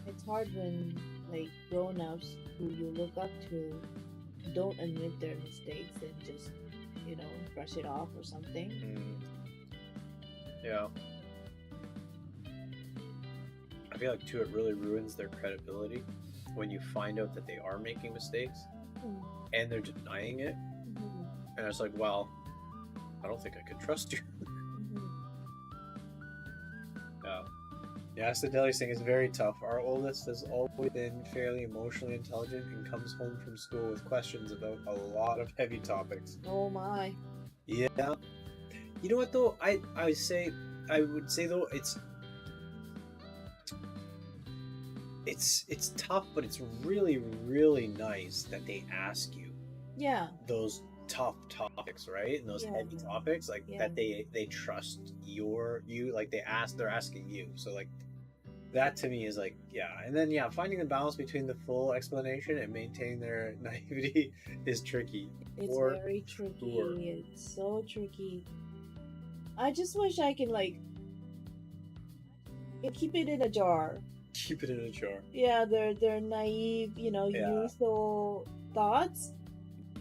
Speaker 1: It's hard when, like, grown-ups who you look up to don't admit their mistakes and just, brush it off or something.
Speaker 3: Yeah. I feel like, too, it really ruins their credibility when you find out that they are making mistakes and they're denying it.
Speaker 1: Mhm.
Speaker 3: And it's like, well, I don't think I could trust you. Yeah. Yeah, Sedeli's thing is very tough. Our oldest has always been fairly emotionally intelligent and comes home from school with questions about a lot of heavy topics.
Speaker 1: Oh my.
Speaker 3: Yeah. You know what though? I would say though it's tough, but it's really, really nice that they ask you
Speaker 1: Yeah.
Speaker 3: those tough topics, right? And those
Speaker 1: Yeah.
Speaker 3: heavy topics, like
Speaker 1: Yeah.
Speaker 3: that they trust you, like they're asking you. So like that to me is like, yeah. And then yeah, finding the balance between the full explanation and maintaining their naivety is tricky.
Speaker 1: It's
Speaker 3: For
Speaker 1: very tricky.
Speaker 3: sure.
Speaker 1: It's so tricky. I just wish I could, like, keep it in a jar.
Speaker 3: Keep it in a jar.
Speaker 1: Yeah, they're naive,
Speaker 3: Yeah.
Speaker 1: youthful thoughts.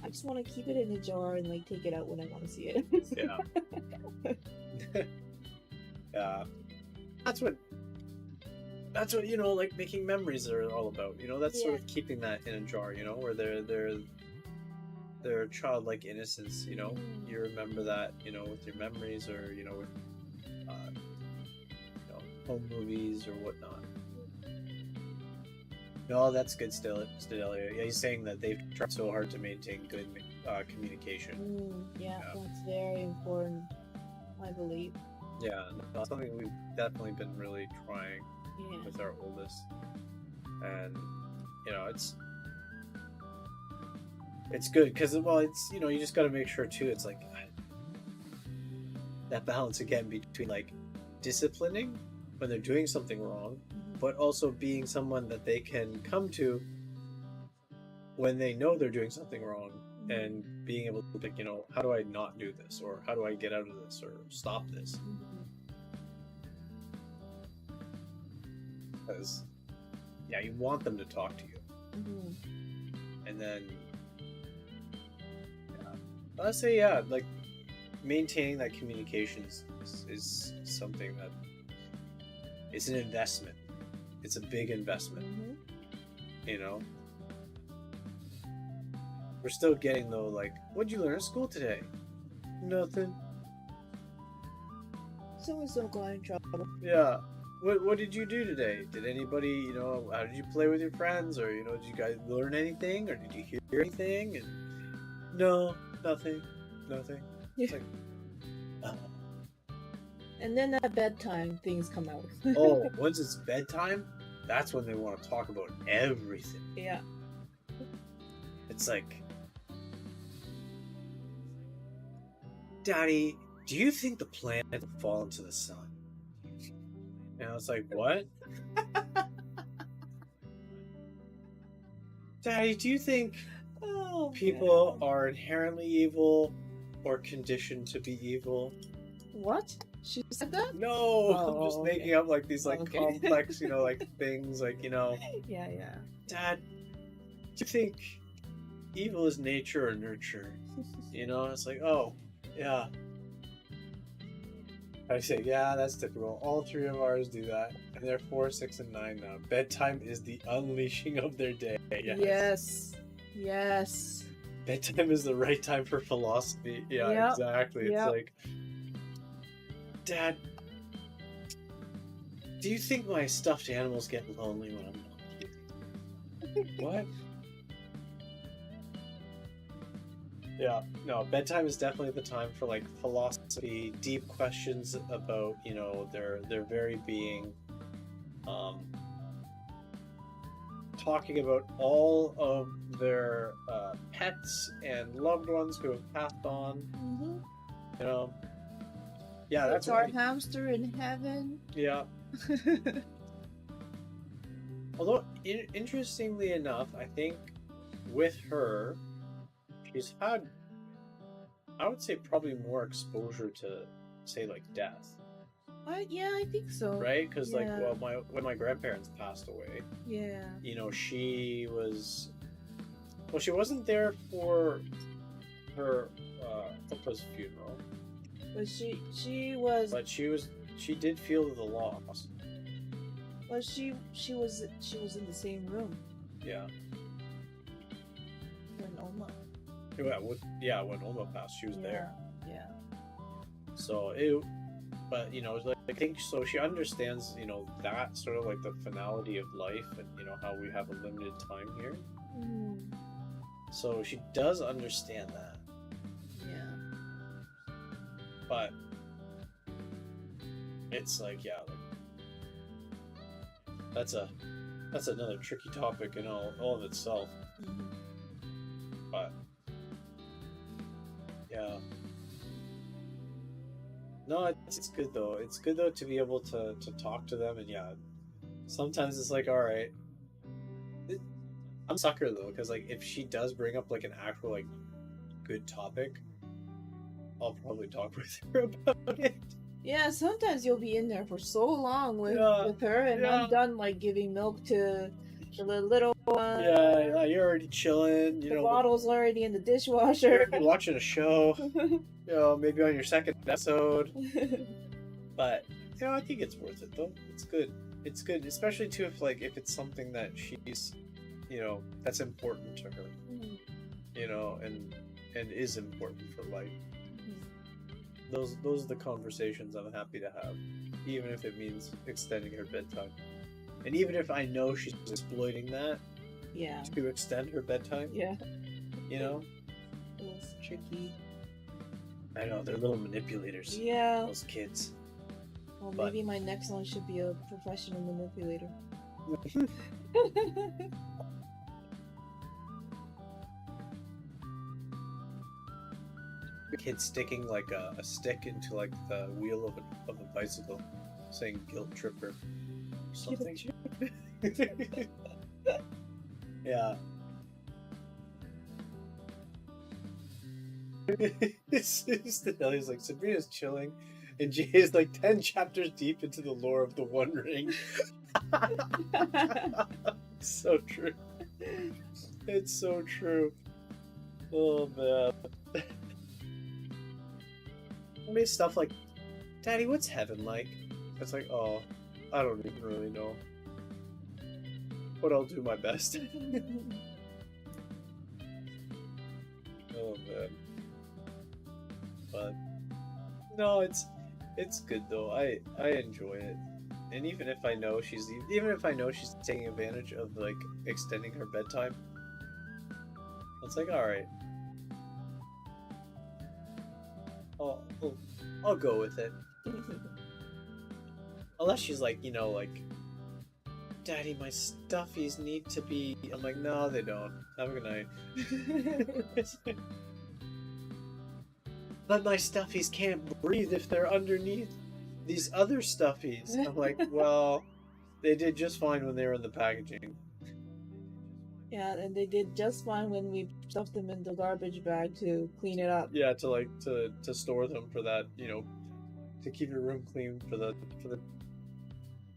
Speaker 1: I just want to keep it in a jar and, like, take it out when I want to see it.
Speaker 3: Yeah. Yeah. That's what like making memories are all about. That's sort of keeping that in a jar. Where their childlike innocence. You remember that. With your memories or with home movies or whatnot. No, that's good still. Yeah, he's saying that they've tried so hard to maintain good communication.
Speaker 1: Yeah,
Speaker 3: Yeah.
Speaker 1: that's very important, I believe.
Speaker 3: Yeah, no, that's something we've definitely been really trying
Speaker 1: Yeah.
Speaker 3: with our oldest, and it's good because it's you just got to make sure too. It's like that balance again between like disciplining when they're doing something wrong, but also being someone that they can come to when they know they're doing something wrong, and being able to pick, how do I not do this, or how do I get out of this, or stop this? Because yeah, you want them to talk to you, and then let's say like maintaining that communication is something that it's an investment. It's a big investment. We're still getting though, like, what'd you learn at school today? Nothing.
Speaker 1: So got in trouble.
Speaker 3: Yeah. What did you do today? Did anybody, how did you play with your friends? Or, did you guys learn anything? Or did you hear anything? And no, nothing. It's like,
Speaker 1: And then at bedtime, things come out.
Speaker 3: oh, once it's bedtime, that's when they want to talk about everything.
Speaker 1: Yeah.
Speaker 3: It's like, Daddy, do you think the planet will fall into the sun? And I was like, what? Daddy, do you think people are inherently evil or conditioned to be evil?
Speaker 1: What? She said that?
Speaker 3: No, I'm
Speaker 1: Oh,
Speaker 3: just
Speaker 1: okay.
Speaker 3: making up like these like
Speaker 1: Okay.
Speaker 3: complex, like things like,
Speaker 1: Yeah.
Speaker 3: Dad, do you think evil is nature or nurture? It's like, oh, yeah. I say, yeah, that's typical. All three of ours do that. And they're 4, 6, and 9 now. Bedtime is the unleashing of their day.
Speaker 1: Yes.
Speaker 3: Bedtime is the right time for philosophy. Yeah,
Speaker 1: Yep.
Speaker 3: exactly.
Speaker 1: Yep.
Speaker 3: It's like, Dad, do you think my stuffed animals get lonely when I'm not here? What? Yeah, no, bedtime is definitely the time for like philosophy, deep questions about, their very being. talking about all of their pets and loved ones who have passed on.
Speaker 1: Mm-hmm.
Speaker 3: You know, yeah,
Speaker 1: It's
Speaker 3: that's
Speaker 1: our
Speaker 3: right.
Speaker 1: hamster in heaven.
Speaker 3: Yeah. Although, interestingly enough, I think with her, she's had, I would say, probably more exposure to, say, like death,
Speaker 1: Yeah, I think so.
Speaker 3: right? Because like,
Speaker 1: Yeah.
Speaker 3: well, when my grandparents passed away,
Speaker 1: Yeah.
Speaker 3: you know, she was, well, she wasn't there for her Papa's funeral,
Speaker 1: But she was.
Speaker 3: but she did feel the loss.
Speaker 1: Well, she was in the same room
Speaker 3: Yeah.
Speaker 1: when Oma.
Speaker 3: Yeah, when Oma passed, she was there.
Speaker 1: Yeah.
Speaker 3: So but you know, like, I think so. She understands, you know, that sort of like the finality of life, and you know how we have a limited time here.
Speaker 1: Mm.
Speaker 3: So she does understand that,
Speaker 1: Yeah.
Speaker 3: but it's like, yeah, like, that's another tricky topic in all of itself.
Speaker 1: Mhm.
Speaker 3: But yeah. No, it's good though. It's good though to be able to talk to them, and yeah, sometimes it's like, all right. I'm a sucker though, because like if she does bring up like an actual like good topic, I'll probably talk with her about it.
Speaker 1: Yeah, sometimes you'll be in there for so long with her, and
Speaker 3: yeah.
Speaker 1: I'm done like giving milk to the little one.
Speaker 3: Yeah, you're already chilling. You
Speaker 1: The
Speaker 3: know,
Speaker 1: bottle's already in the
Speaker 3: you're
Speaker 1: dishwasher.
Speaker 3: already watching a show. You know, maybe on your second episode. But you know, I think it's worth it though. It's good. It's good, especially too if it's something that she's, you know, that's important to her. You know, and is important for life. Those are the conversations I'm happy to have, even if it means extending her bedtime, and even if I know she's exploiting that
Speaker 1: Yeah.
Speaker 3: to extend her bedtime.
Speaker 1: Yeah.
Speaker 3: You know,
Speaker 1: It was tricky.
Speaker 3: I know they're little manipulators.
Speaker 1: Yeah.
Speaker 3: Those kids.
Speaker 1: Well,
Speaker 3: But-
Speaker 1: maybe my next one should be a professional manipulator.
Speaker 3: Kid sticking like a stick into like the wheel of a bicycle, saying "guilt tripper" or something. Yeah. It's he's like, Sabrina's chilling, and Jay is like 10 chapters deep into the lore of the One Ring. So true. It's so true. Oh man. Maybe stuff like, Daddy, what's heaven like? It's like, oh, I don't even really know. But I'll do my best. Oh man. But no, it's good though. I enjoy it. And even if I know she's taking advantage of like extending her bedtime, it's like, all right. I'll go with it. Unless she's like, you know, like, Daddy, my stuffies need to be. I'm like, no, they don't. Have a good night. But my stuffies can't breathe if they're underneath these other stuffies. I'm like, well, they did just fine when they were in the packaging.
Speaker 1: Yeah, and they did just fine when we stuffed them in the garbage bag to clean it up.
Speaker 3: Yeah, to like to store them for that, you know, to keep your room clean for the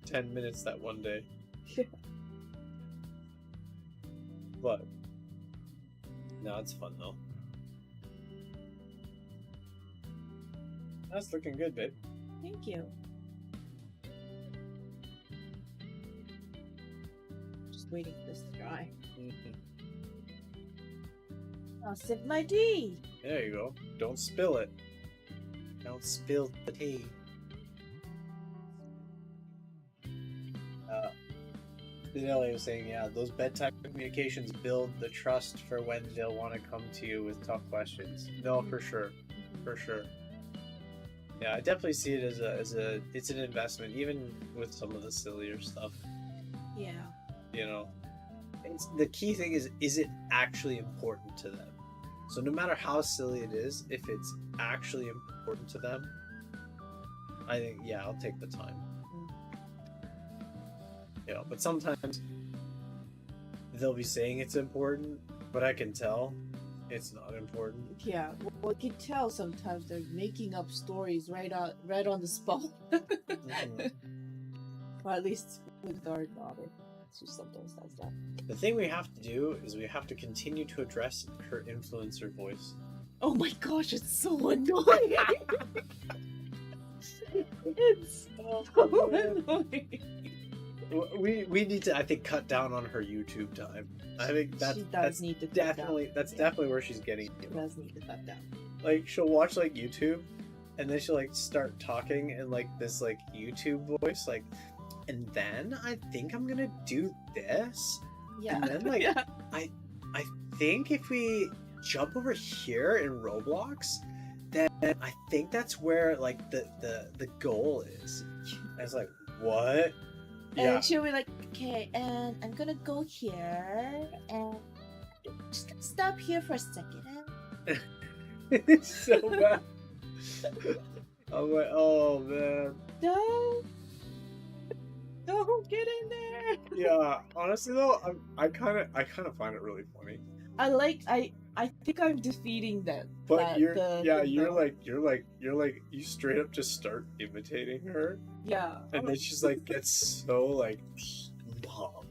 Speaker 3: 10 minutes that one day.
Speaker 1: Yeah.
Speaker 3: But no, it's fun though. That's looking good, babe.
Speaker 1: Thank you. Just waiting for this to dry. I'll sip my tea.
Speaker 3: There you go. Don't spill it. Don't spill the tea. Keydial was saying, yeah, those bedtime communications build the trust for when they'll want to come to you with tough questions. No, for sure. For sure. Yeah, I definitely see it as it's an investment, even with some of the sillier stuff.
Speaker 1: Yeah.
Speaker 3: You know, the key thing is it actually important to them? So no matter how silly it is, if it's actually important to them, I think, yeah, I'll take the time. You know, but sometimes they'll be saying it's important, but I can tell it's not important.
Speaker 1: Yeah, well, you can tell sometimes they're making up stories right on the spot. Or at least with our daughter, she sometimes does that.
Speaker 3: The thing we have to do is we have to continue to address her influencer voice.
Speaker 1: Oh my gosh, it's so annoying. It's so annoying.
Speaker 3: We need to, I think, cut down on her YouTube time. I think that's
Speaker 1: need to
Speaker 3: definitely definitely where she's getting.
Speaker 1: She does need to cut down.
Speaker 3: Like, she'll watch like YouTube, and then she'll like start talking in like this like YouTube voice, like, and then I think I'm gonna do this.
Speaker 1: Yeah.
Speaker 3: And then like
Speaker 1: yeah.
Speaker 3: I think if we jump over here in Roblox, then I think that's where like the goal is. I was like, what?
Speaker 1: And she'll be like, okay, and I'm gonna go here, and just gonna stop here for a second.
Speaker 3: It's so bad. I'm like, oh man.
Speaker 1: Don't get in there.
Speaker 3: Yeah, honestly though, I kind of find it really funny.
Speaker 1: I think I'm defeating them.
Speaker 3: But you straight up just start imitating her.
Speaker 1: Yeah.
Speaker 3: And then she's like gets so like, Mom.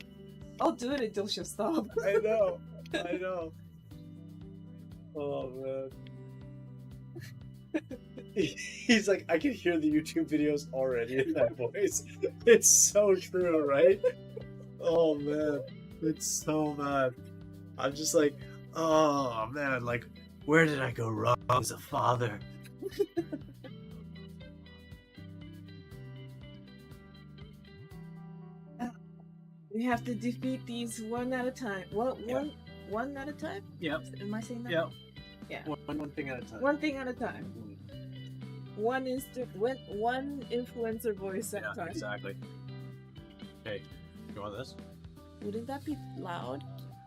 Speaker 1: I'll do it until she'll stop.
Speaker 3: I know. Oh man. He's like, I can hear the YouTube videos already in that voice. It's so true, right? Oh man, it's so bad. I'm just like, oh man, like, where did I go wrong as a father?
Speaker 1: We have to defeat these one at a time. One at a time?
Speaker 3: Yep.
Speaker 1: Am I saying that?
Speaker 3: Yep.
Speaker 1: Yeah.
Speaker 3: One thing at a time.
Speaker 1: One thing at a time. One influencer voice at a time.
Speaker 2: Exactly. Okay, you want this?
Speaker 1: Wouldn't that be loud?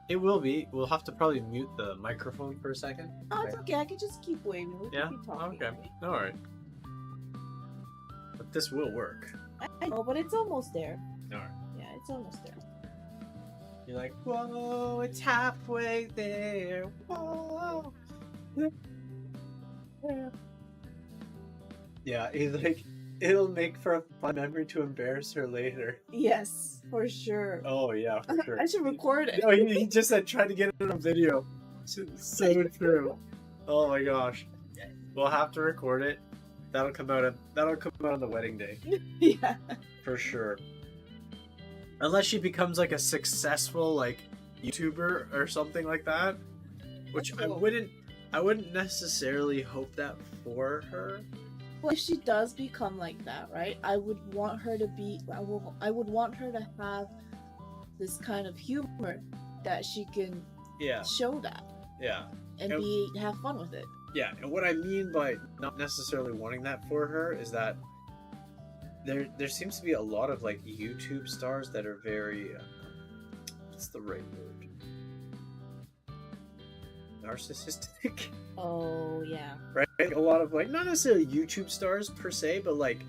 Speaker 3: It will be. We'll have to probably mute the microphone for a second.
Speaker 1: Oh, it's okay. I can just keep waving. We
Speaker 3: Yeah?
Speaker 1: can keep talking.
Speaker 3: Okay. Alright. But this will work.
Speaker 1: I know, but it's almost there.
Speaker 3: Alright.
Speaker 1: Yeah, it's almost there.
Speaker 3: You're like, whoa, it's halfway there. Whoa. Yeah, he's like, it'll make for a fun memory to embarrass her later.
Speaker 1: Yes, for sure.
Speaker 3: Oh yeah, for sure.
Speaker 1: I should record it.
Speaker 3: No, he just said try to get it on a video. So true. Oh my gosh. We'll have to record it. That'll come out on the wedding day.
Speaker 1: Yeah.
Speaker 3: For sure. Unless she becomes like a successful like YouTuber or something like that. Which
Speaker 1: Cool.
Speaker 3: I wouldn't necessarily hope that for her.
Speaker 1: Well, if she does become like that, right? I would want her to be. I would want her to have this kind of humor that she can show that
Speaker 3: Yeah.
Speaker 1: and have fun with it.
Speaker 3: Yeah, and what I mean by not necessarily wanting that for her is that there seems to be a lot of like YouTube stars that are very what's the right word? Narcissistic.
Speaker 1: Oh yeah.
Speaker 3: Right? A lot of like not necessarily YouTube stars per se, but like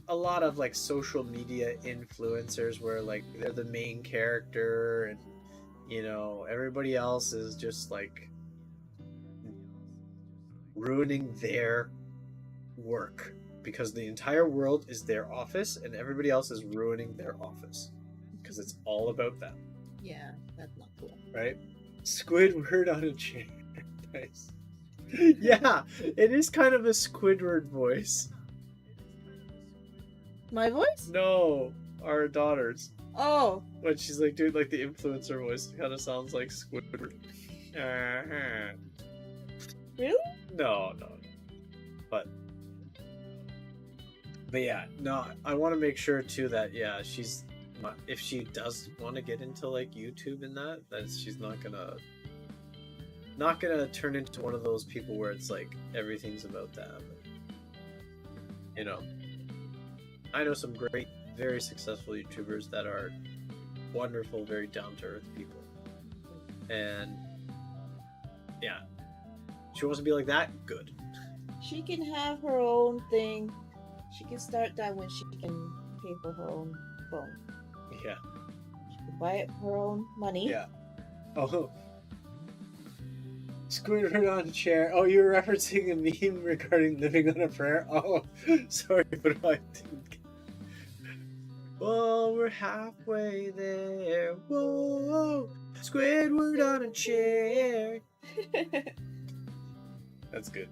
Speaker 3: a lot of like social media influencers where like they're the main character and you know everybody else is just like ruining their work because the entire world is their office and everybody else is ruining their office because it's all about them.
Speaker 1: Yeah, that's not cool.
Speaker 3: Right? Squidward on a chair. Nice. Yeah, it is kind of a Squidward voice.
Speaker 1: My voice?
Speaker 3: No, our daughter's.
Speaker 1: Oh.
Speaker 3: When she's like doing like the influencer voice, it kind of sounds like Squidward.
Speaker 1: Really?
Speaker 3: No. But yeah, no, I want to make sure too that she's if she does want to get into like YouTube and that she's not gonna turn into one of those people where it's like everything's about them. You know, I know some great, very successful YouTubers that are wonderful, very down to earth people. And yeah, she wants to be like that. Good.
Speaker 1: She can have her own thing. She can start that when she can pay for her own phone.
Speaker 3: Yeah.
Speaker 1: She can buy it for her own money.
Speaker 3: Yeah. Oh. Squidward on a chair. Oh, you were referencing a meme regarding living on a prayer? Oh, sorry, but I didn't. Oh, we're halfway there. Whoa, Squidward on a chair. That's good.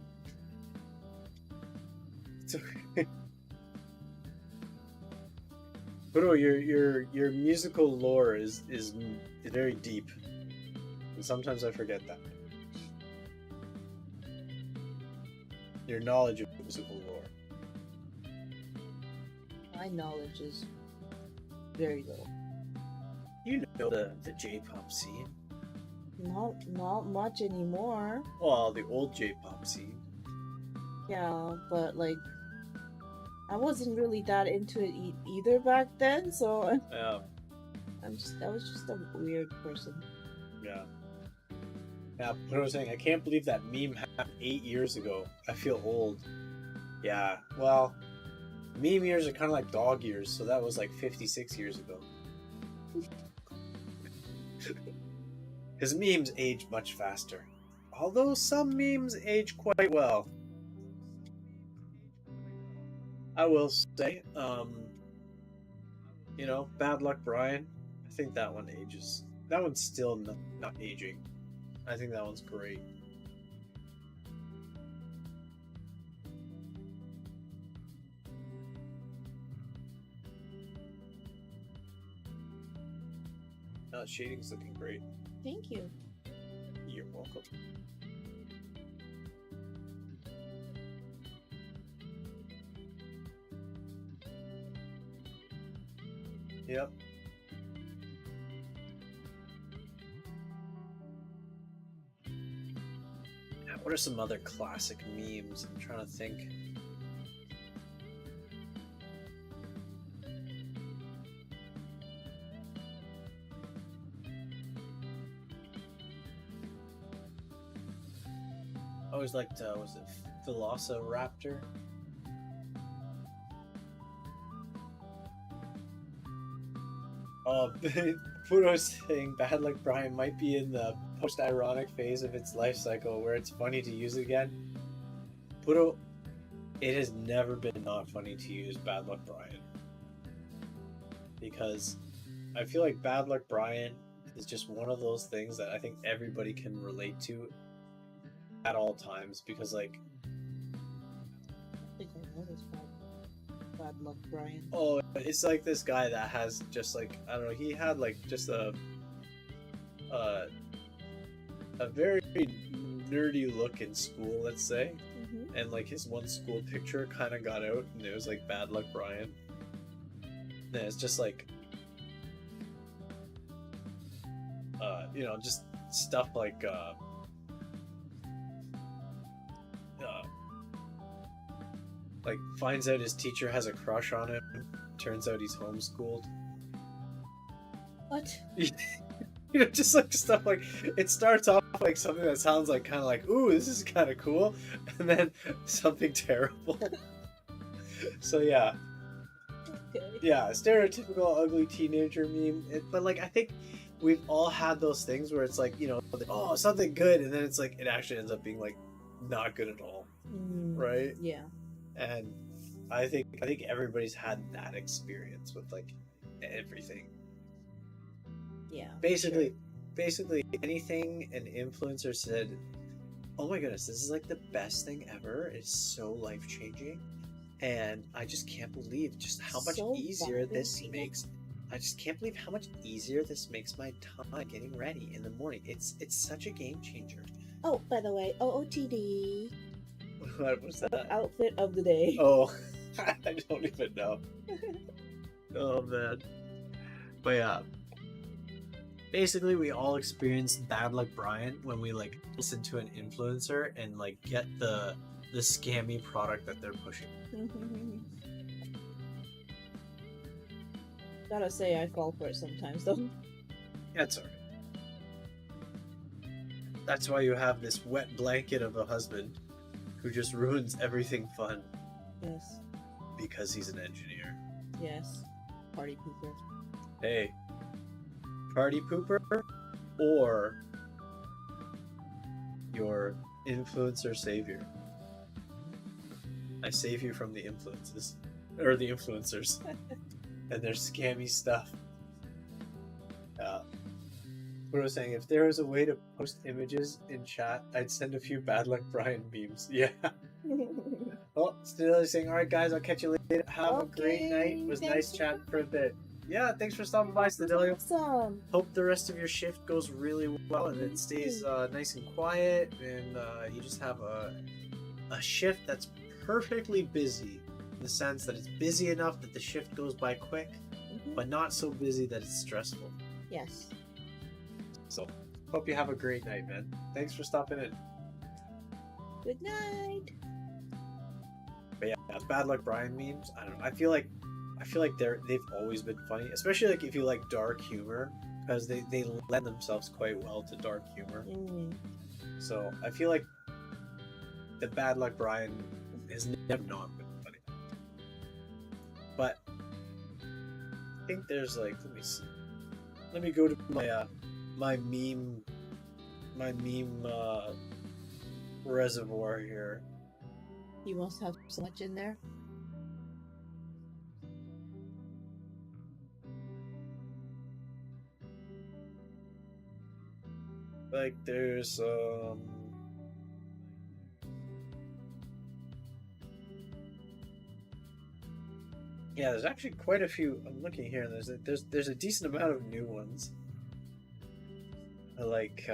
Speaker 3: It's okay. But oh, your musical lore is very deep, and sometimes I forget that. Your knowledge of musical lore.
Speaker 1: My knowledge is very low.
Speaker 3: You know the J-pop scene.
Speaker 1: Not much anymore.
Speaker 3: Well, the old J-pop scene.
Speaker 1: Yeah, but like I wasn't really that into it either back then, so
Speaker 3: Yeah.
Speaker 1: I was just a weird person.
Speaker 3: Yeah. Yeah, what I was saying, I can't believe that meme happened 8 years ago. I feel old. Yeah, well, meme years are kind of like dog years, so that was like 56 years ago. Because memes age much faster. Although some memes age quite well. I will say, you know, Bad Luck Brian, I think that one ages. That one's still not aging. I think that one's great. Shading's looking great.
Speaker 1: Thank you.
Speaker 3: You're welcome. Yep. What are some other classic memes? I'm trying to think. I always liked, was it Velociraptor? Oh, Fudo's saying Bad Luck Brian might be in the post-ironic phase of its life cycle where it's funny to use it again. Fudo, it has never been not funny to use Bad Luck Brian. Because I feel like Bad Luck Brian is just one of those things that I think everybody can relate to at all times, because like
Speaker 1: I think I know this bad luck, Brian.
Speaker 3: Oh, it's like this guy that has just like, I don't know, he had like just a very nerdy look in school, let's say.
Speaker 1: Mm-hmm.
Speaker 3: And like his one school picture kind of got out and it was like Bad Luck Brian. And it's just like you know, just stuff like like finds out his teacher has a crush on him, turns out he's homeschooled.
Speaker 1: What?
Speaker 3: You know, just like stuff like, it starts off like something that sounds like kind of like, ooh, this is kind of cool, and then something terrible. So yeah.
Speaker 1: Okay.
Speaker 3: Yeah, stereotypical ugly teenager meme. But like, I think we've all had those things where it's like, you know, oh, something good, and then it's like, it actually ends up being like not good at all. Right?
Speaker 1: Yeah.
Speaker 3: And I think everybody's had that experience with like everything.
Speaker 1: Yeah.
Speaker 3: Basically anything an influencer said, oh my goodness, this is like the best thing ever. It's so life-changing. And I just can't believe just how much easier this makes. I just can't believe how much easier this makes my time getting ready in the morning. It's such a game changer.
Speaker 1: Oh, by the way, OOTD.
Speaker 3: What was that?
Speaker 1: Outfit of the day.
Speaker 3: Oh, I don't even know. Oh man. But yeah. Basically, we all experienced Bad Luck Brian when we like listen to an influencer and like get the scammy product that they're pushing.
Speaker 1: Gotta say, I fall for it sometimes, though.
Speaker 3: That's alright. That's why you have this wet blanket of a husband who just ruins everything fun
Speaker 1: Yes.
Speaker 3: because he's an engineer.
Speaker 1: Yes. Party pooper.
Speaker 3: Hey, party pooper or your influencer savior? I save you from the influences, or the influencers, and their scammy stuff. What I was saying, if there was a way to post images in chat, I'd send a few bad luck Brian memes. Yeah. Oh, still saying, all right, guys, I'll catch you later. Have a great night. It was nice chatting for a bit. Yeah, thanks for stopping by, Stadelia.
Speaker 1: Awesome.
Speaker 3: Hope the rest of your shift goes really well and it stays nice and quiet, and you just have a shift that's perfectly busy, in the sense that it's busy enough that the shift goes by quick, but not so busy that it's stressful.
Speaker 1: Yes.
Speaker 3: So, hope you have a great night, man. Thanks for stopping in.
Speaker 1: Good night.
Speaker 3: But yeah, bad luck Brian memes. I don't know. I feel like they've always been funny, especially like if you like dark humor, because they lend themselves quite well to dark humor. So I feel like the bad luck Brian has never not been funny. But I think there's like, let me see. Let me go to my meme reservoir here.
Speaker 1: You must have so much in there.
Speaker 3: Like there's yeah, there's actually quite a few. I'm looking here, and there's a decent amount of new ones. Like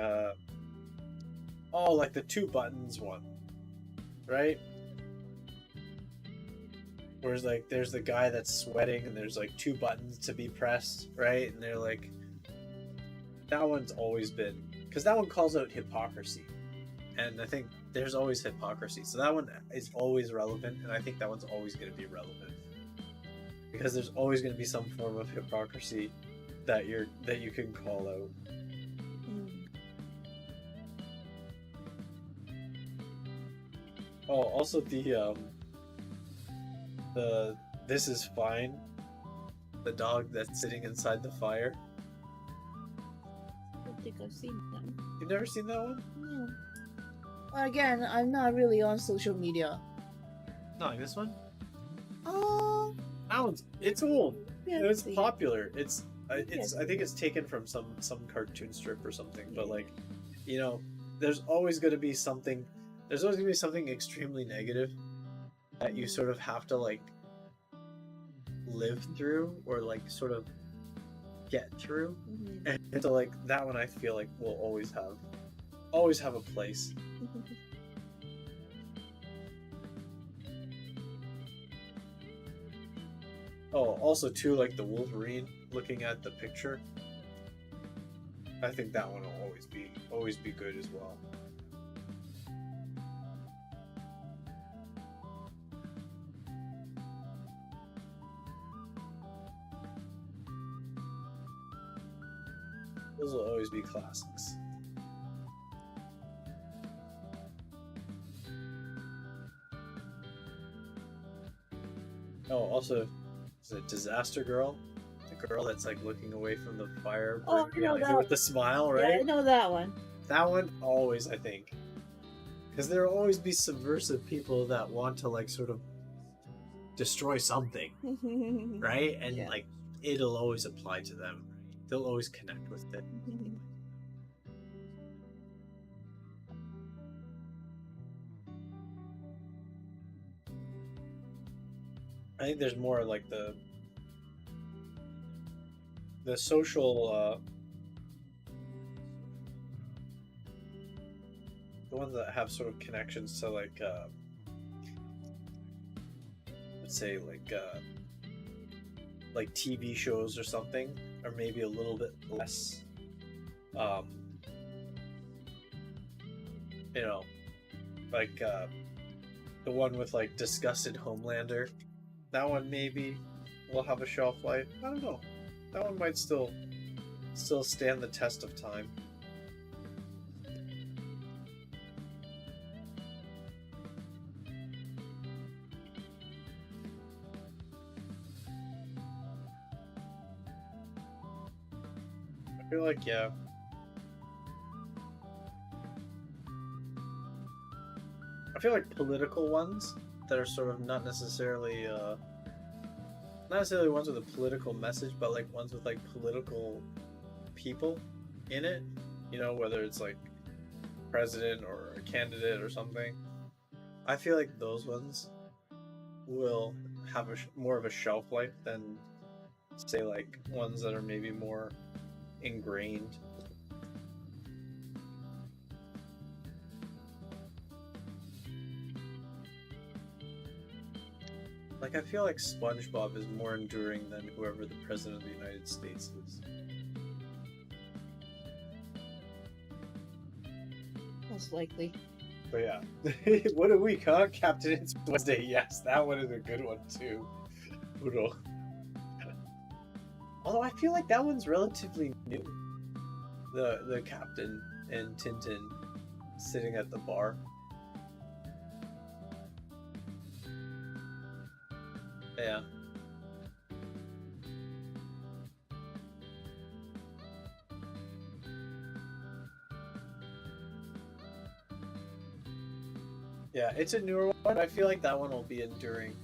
Speaker 3: like the 2 buttons one, right? Whereas like there's the guy that's sweating, and there's like 2 buttons to be pressed, right? And they're like, that one's always been, because that one calls out hypocrisy, and I think there's always hypocrisy, so that one is always relevant, and I think that one's always going to be relevant. Because there's always going to be some form of hypocrisy that you can call out. Oh, also the this is fine. The dog that's sitting inside the fire.
Speaker 1: I don't think I've seen them.
Speaker 3: You've never seen that one?
Speaker 1: No. Well, again, I'm not really on social media.
Speaker 3: Not like this one?
Speaker 1: Oh.
Speaker 3: It's old.
Speaker 1: Yeah,
Speaker 3: It's
Speaker 1: see.
Speaker 3: popular. It's I think it's taken from some cartoon strip or something. But like, you know, there's always going to be something. There's always going to be something extremely negative that you sort of have to like live through or like sort of get through. And so like that one, I feel like will always have a place. Oh, also too, like the Wolverine looking at the picture. I think that one will always be good as well. Those will always be classics. Oh, also, is it Disaster Girl? The girl that's like looking away from the fire
Speaker 1: Oh, I know that
Speaker 3: with the smile, right?
Speaker 1: Yeah, I know that one.
Speaker 3: That one always, I think. Because there will always be subversive people that want to like sort of destroy something, right? And
Speaker 1: Yeah.
Speaker 3: like it'll always apply to them. They'll always connect with it. I think there's more like the social the ones that have sort of connections to like let's say like TV shows or something, or maybe a little bit less you know, like the one with like Disgusted Homelander. That one maybe will have a shelf life. I don't know. that one might still stand the test of time. I feel like, yeah. I feel like political ones that are sort of not necessarily ones with a political message, but like ones with like political people in it, you know, whether it's like president or a candidate or something. I feel like those ones will have more of a shelf life than, say, like ones that are maybe more ingrained. Like, I feel like SpongeBob is more enduring than whoever the president of the United States is.
Speaker 1: Most likely.
Speaker 3: But yeah, what a week, huh? Captain It's Wednesday. Yes, that one is a good one too. Brutal. Although I feel like that one's relatively new. The captain and Tintin sitting at the bar. Yeah. Yeah, it's a newer one. I feel like that one will be enduring.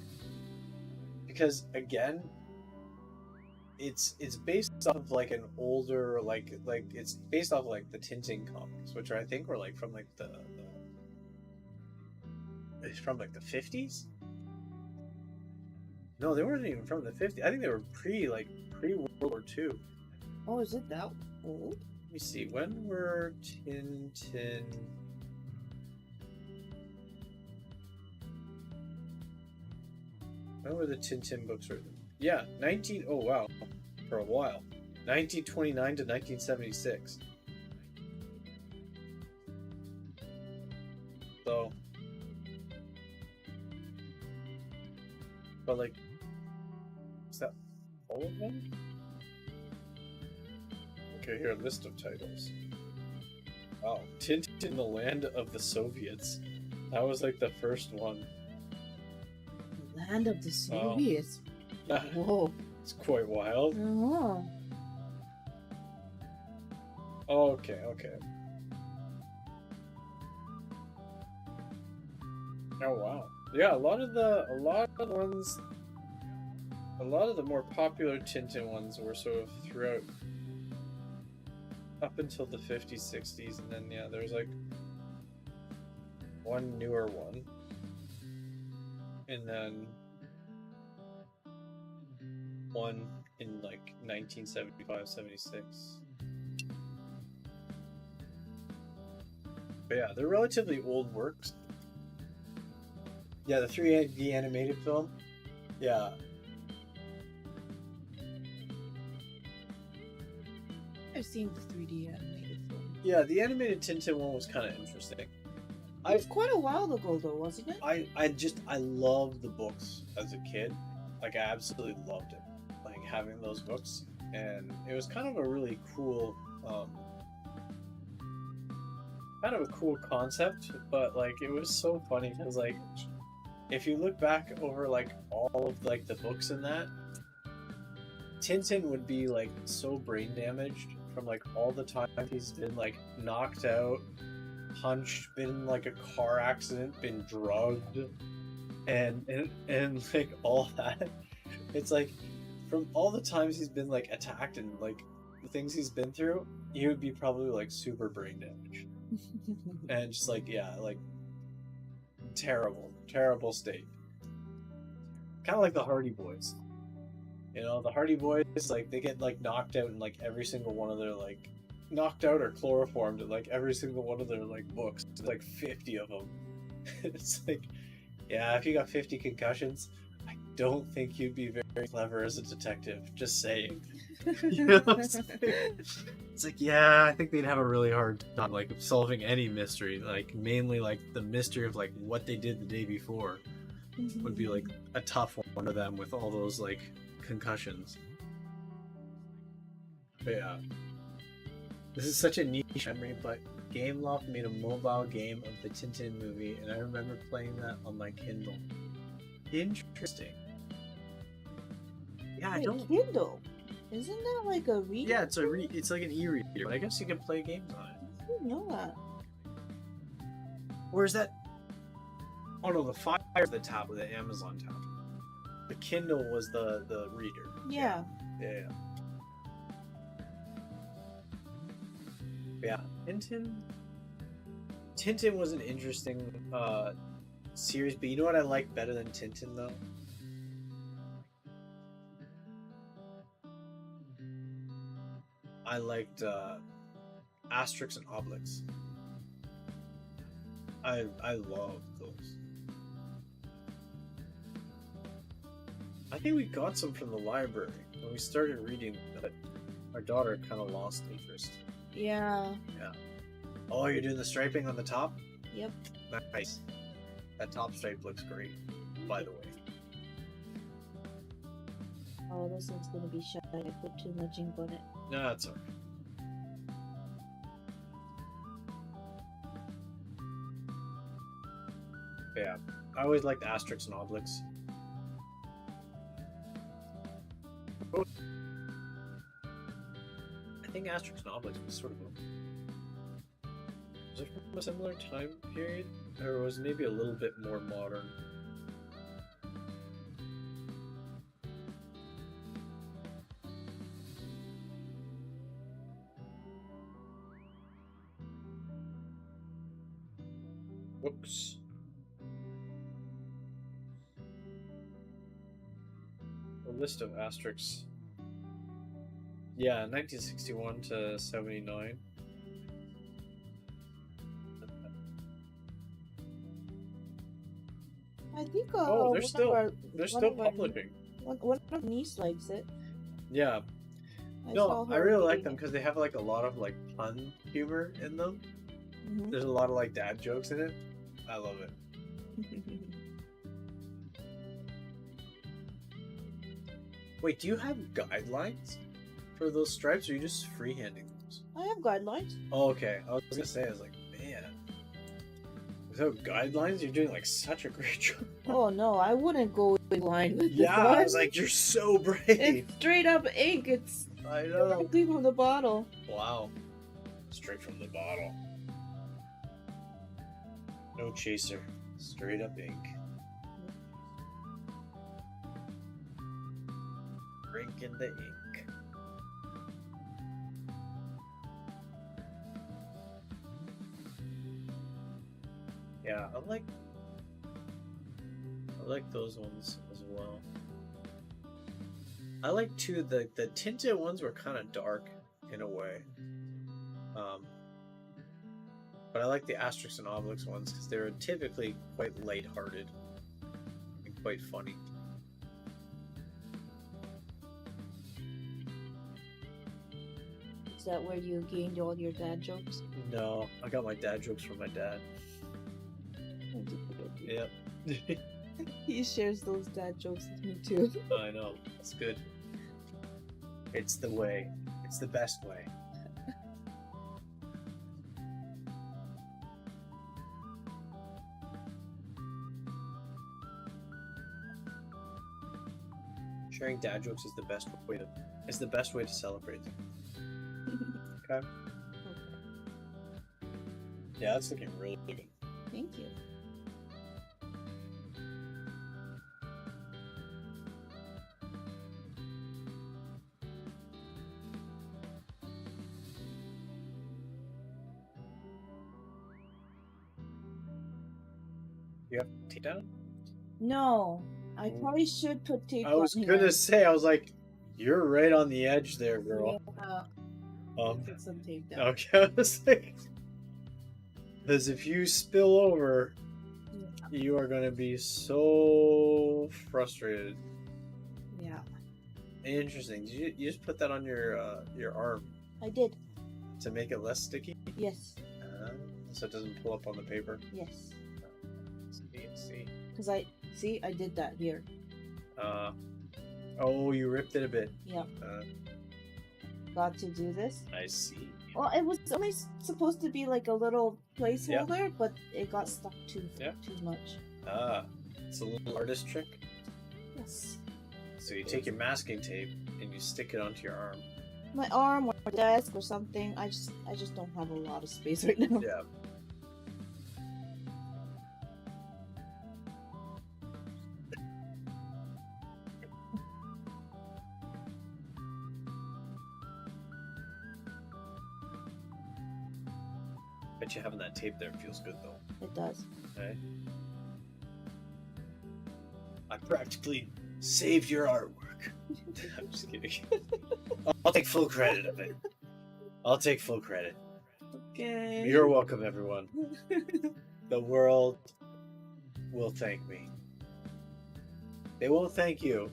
Speaker 3: Because again, it's based off of like an older like it's based off of, like, the Tintin comics, which I think were like from like it's from like the 50s? No, they weren't even from the 50s. I think they were pre World War II.
Speaker 1: Oh, is it that old?
Speaker 3: Let me see. When were Tintin? When were the Tintin books written? Yeah, oh wow, for a while. 1929 to 1976. So, but like, is that all of them? Okay, here, list of titles. Wow, Tintin, the Land of the Soviets. That was like the first one.
Speaker 1: Land of the Soviets.
Speaker 3: Oh.
Speaker 1: Whoa.
Speaker 3: It's quite wild.
Speaker 1: Oh.
Speaker 3: Okay. Oh wow. Yeah, a lot of the more popular Tintin ones were sort of throughout up until the 50s, 60s, and then yeah, there's like one newer one. And then one in like 1975, 76. But yeah, they're relatively old works. Yeah, the 3D animated film. Yeah.
Speaker 1: I've seen the 3D animated film.
Speaker 3: Yeah, the animated Tintin one was kind of interesting.
Speaker 1: It was quite a while ago, though, wasn't it?
Speaker 3: I loved the books as a kid. Like, I absolutely loved it. Like, having those books. And it was kind of a really cool, concept, but, like, it was so funny because, like, if you look back over, like, all of, like, the books in that, Tintin would be, like, so brain damaged from, like, all the time he's been, like, knocked out, punched, been in like a car accident, been drugged, and like all that. It's like from all the times he's been like attacked and like the things he's been through, he would be probably like super brain damaged. And just like, yeah, like terrible state. Kind of like the Hardy Boys. You know, the Hardy Boys, like they get like knocked out in like every single one of their like knocked out or chloroformed in like every single one of their like books. There's like 50 of them. It's like, yeah, if you got 50 concussions, I don't think you'd be very clever as a detective. Just saying. You know what I'm saying? It's like, yeah, I think they'd have a really hard time like solving any mystery. Like mainly like the mystery of like what they did the day before would be like a tough one for them with all those like concussions. Yeah. This is such a niche memory, but Gameloft made a mobile game of the Tintin movie, and I remember playing that on my Kindle. Interesting. Yeah, I
Speaker 1: Wait,
Speaker 3: don't.
Speaker 1: Kindle. Isn't that like a reader?
Speaker 3: Yeah, it's like an e-reader, but I guess you can play games on it.
Speaker 1: I didn't know that.
Speaker 3: Or is that? Oh no, the Fire is the tablet, the Amazon tablet. The Kindle was the reader.
Speaker 1: Yeah.
Speaker 3: Yeah. Yeah. Tintin was an interesting series, but you know what I like better than Tintin though? I liked Asterix and Obelix. I love those. I think we got some from the library when we started reading, but our daughter kind of lost interest.
Speaker 1: Yeah.
Speaker 3: Yeah. Oh, you're doing the striping on the top?
Speaker 1: Yep.
Speaker 3: Nice. That top stripe looks great, by the way.
Speaker 1: Oh, this one's gonna be shy. I put too much ink on it.
Speaker 3: No, that's alright. Yeah, I always liked Asterix and Obelix. I think Asterix and Obelix was sort of was it from a similar time period, or was it maybe a little bit more modern? Whoops. A list of Asterix. Yeah, 1961 to 79.
Speaker 1: I think.
Speaker 3: Oh, they're still
Speaker 1: one of our-
Speaker 3: publishing.
Speaker 1: One of our niece likes it.
Speaker 3: Yeah.
Speaker 1: I
Speaker 3: No,
Speaker 1: saw
Speaker 3: I
Speaker 1: her
Speaker 3: really like
Speaker 1: reading
Speaker 3: them
Speaker 1: it.
Speaker 3: because they have like a lot of like pun humor in them.
Speaker 1: Mhm.
Speaker 3: There's a lot of like dad jokes in it. I love it. Wait, do you have guidelines for those stripes, or are you just freehanding those?
Speaker 1: I have guidelines.
Speaker 3: Oh, okay. I was gonna say, I was like, man, without guidelines, you're doing like such a great job.
Speaker 1: Oh no, I wouldn't go in blind with this
Speaker 3: Yeah, I
Speaker 1: one.
Speaker 3: was like, you're so brave.
Speaker 1: It's straight up ink. It's
Speaker 3: I know.
Speaker 1: directly from the bottle.
Speaker 3: Wow. Straight from the bottle. No chaser. Straight up ink. Drinking the ink. Yeah, I like those ones as well. I like too the tinted ones were kind of dark in a way. But I like the Asterix and Obelix ones because they were typically quite lighthearted and quite funny.
Speaker 1: Is that where you gained all your dad jokes?
Speaker 3: No, I got my dad jokes from my dad. Yep.
Speaker 1: He shares those dad jokes with me too.
Speaker 3: I know. It's good. It's the way. It's the best way. Sharing dad jokes is the best way to. It's the best way to celebrate them. Okay. Yeah, that's looking really good.
Speaker 1: Thank you.
Speaker 3: You have tape down?
Speaker 1: No, I probably should put tape
Speaker 3: I was
Speaker 1: on
Speaker 3: gonna
Speaker 1: here.
Speaker 3: say, I was like, you're right on the edge there, girl.
Speaker 1: Yeah, put some tape down.
Speaker 3: Okay, I was like, because if you spill over, you are gonna be so frustrated.
Speaker 1: Yeah,
Speaker 3: Interesting. Did you just put that on your arm
Speaker 1: I did.
Speaker 3: to make it less sticky,
Speaker 1: Yes,
Speaker 3: so it doesn't pull up on the paper?
Speaker 1: yes.
Speaker 3: See.
Speaker 1: Because I did that here.
Speaker 3: Oh, you ripped it a bit.
Speaker 1: Yeah. got to do this.
Speaker 3: I see.
Speaker 1: Well, it was only supposed to be like a little placeholder, but it got stuck too much.
Speaker 3: Ah, it's a little artist trick.
Speaker 1: Yes.
Speaker 3: So you take your masking tape and you stick it onto your arm.
Speaker 1: My arm or desk or something. I just don't have a lot of space right now.
Speaker 3: Yeah. Bet you having that tape there feels good though.
Speaker 1: It does.
Speaker 3: Okay. I practically saved your artwork. I'm just kidding. I'll take full credit of it. I'll take full credit.
Speaker 1: Okay.
Speaker 3: You're welcome, everyone. The world will thank me. They won't thank you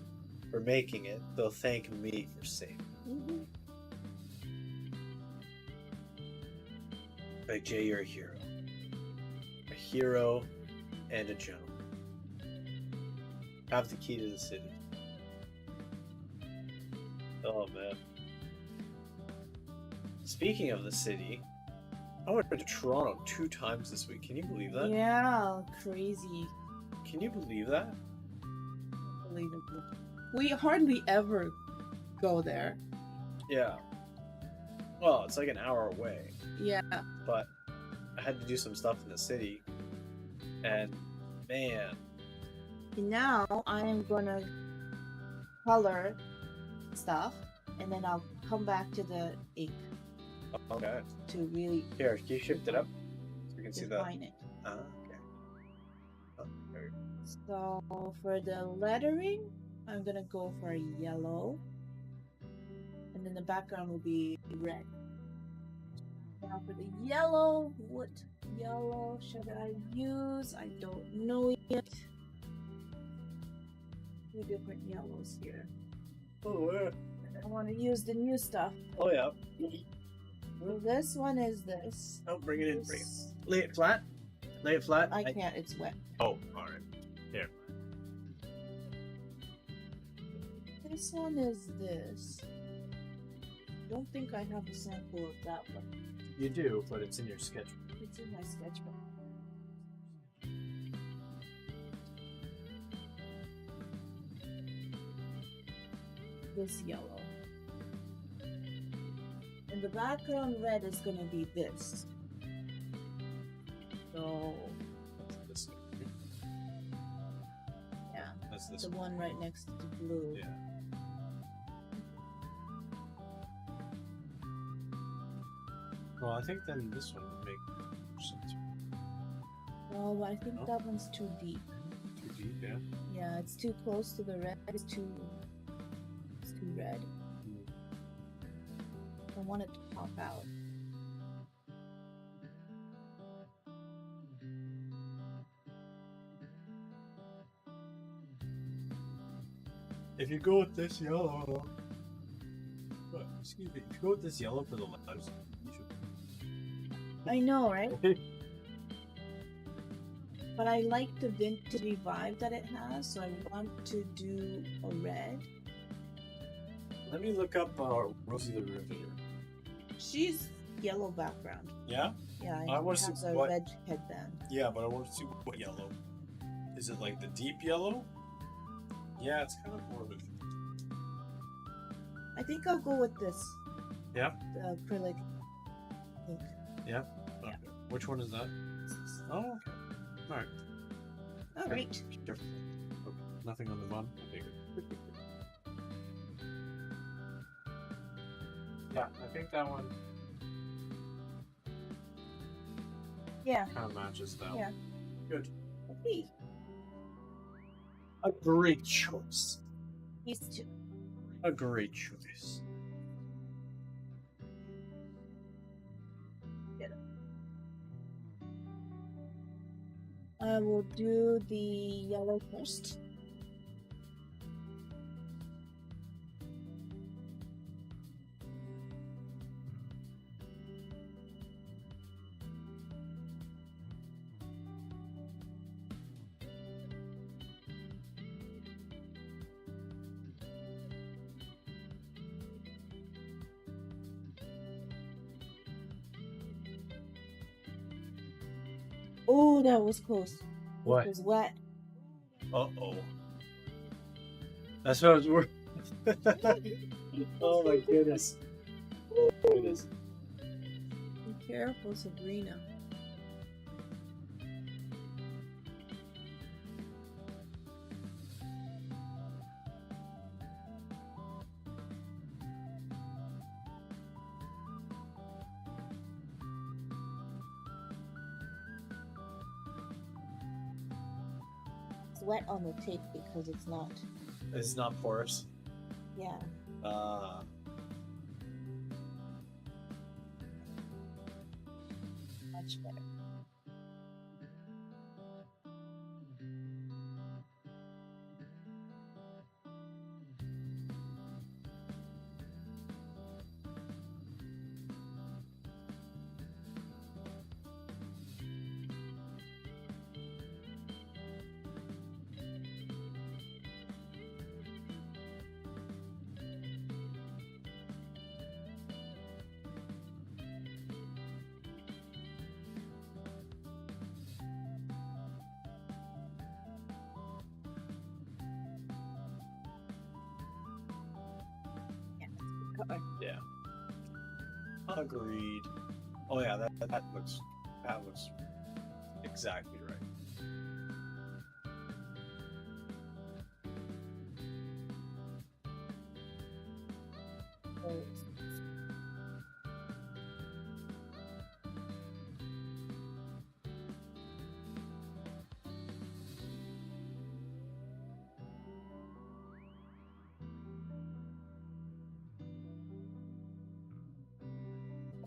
Speaker 3: for making it. They'll thank me for saving it.
Speaker 1: Mm-hmm.
Speaker 3: Like Jay, you're a hero. A hero and a gentleman. Have the key to the city. Oh man. Speaking of the city, I went to Toronto 2 times this week. Can you believe that?
Speaker 1: Yeah, crazy.
Speaker 3: Can you believe that?
Speaker 1: Unbelievable. We hardly ever go there.
Speaker 3: Yeah. Well, it's like an hour away,
Speaker 1: Yeah.
Speaker 3: but I had to do some stuff in the city, and man,
Speaker 1: Now I am gonna color stuff, and then I'll come back to the ink
Speaker 3: okay.
Speaker 1: to really
Speaker 3: Here, can you shift it up so we can see that?
Speaker 1: define it.
Speaker 3: Okay. Oh, there we go.
Speaker 1: So for the lettering, I'm gonna go for a yellow, and then the background will be red. Now for the yellow, what yellow should I use? I don't know yet. 2 different yellows here.
Speaker 3: Oh, yeah.
Speaker 1: I want to use the new stuff.
Speaker 3: Oh, yeah.
Speaker 1: So this one is this.
Speaker 3: Oh, bring it in. Bring it. Lay it flat. Lay it flat.
Speaker 1: I can't, it's wet.
Speaker 3: Oh, alright. Here.
Speaker 1: This one is this. Don't think I have a sample of that one.
Speaker 2: You do, but it's in your sketchbook.
Speaker 1: It's in my sketchbook. This yellow. And the background red is gonna be this. So
Speaker 2: This one.
Speaker 1: yeah,
Speaker 2: That's this
Speaker 1: the
Speaker 2: one.
Speaker 1: one right next to the blue.
Speaker 2: Yeah. Well, I think then this one would make more sense.
Speaker 1: No, I think
Speaker 2: No?
Speaker 1: that one's too deep.
Speaker 2: Too deep, yeah.
Speaker 1: Yeah, it's too close to the red. It's too red. I want it to pop out.
Speaker 2: If you go with this yellow, excuse me, if you go with this yellow for the letters, you should.
Speaker 1: I know, right? But I like the vintage vibe that it has, so I want to do a red.
Speaker 2: Let me look up Rosie the Riveter.
Speaker 1: She's yellow background.
Speaker 2: Yeah?
Speaker 1: Yeah,
Speaker 2: I wanna
Speaker 1: she
Speaker 2: see
Speaker 1: has a
Speaker 2: what-
Speaker 1: red headband.
Speaker 2: Yeah, but I want to see what yellow. Is it like the deep yellow? Yeah, it's kind of more of a.
Speaker 1: I think I'll go with this.
Speaker 2: Yeah?
Speaker 1: The acrylic ink.
Speaker 2: Yeah? Okay. Which one is that? Oh, okay. Alright.
Speaker 1: Alright.
Speaker 2: Sure. Okay. Nothing on the bottom? Okay, good. Yeah, I think that one
Speaker 1: Yeah.
Speaker 2: kind of matches that
Speaker 1: Yeah.
Speaker 2: one. Good.
Speaker 1: Okay.
Speaker 2: A great choice.
Speaker 1: These two.
Speaker 3: A great choice.
Speaker 1: I will do the yellow first. Oh, that was close.
Speaker 3: What?
Speaker 1: It was wet.
Speaker 3: Uh-oh. That's what I was worried. Oh my goodness. Oh my goodness.
Speaker 1: Be careful, Sabrina. It's wet on the tape because it's not.
Speaker 3: It's not porous.
Speaker 1: Yeah. Much better. Color.
Speaker 3: Yeah. Agreed. Oh yeah, that looks exactly right.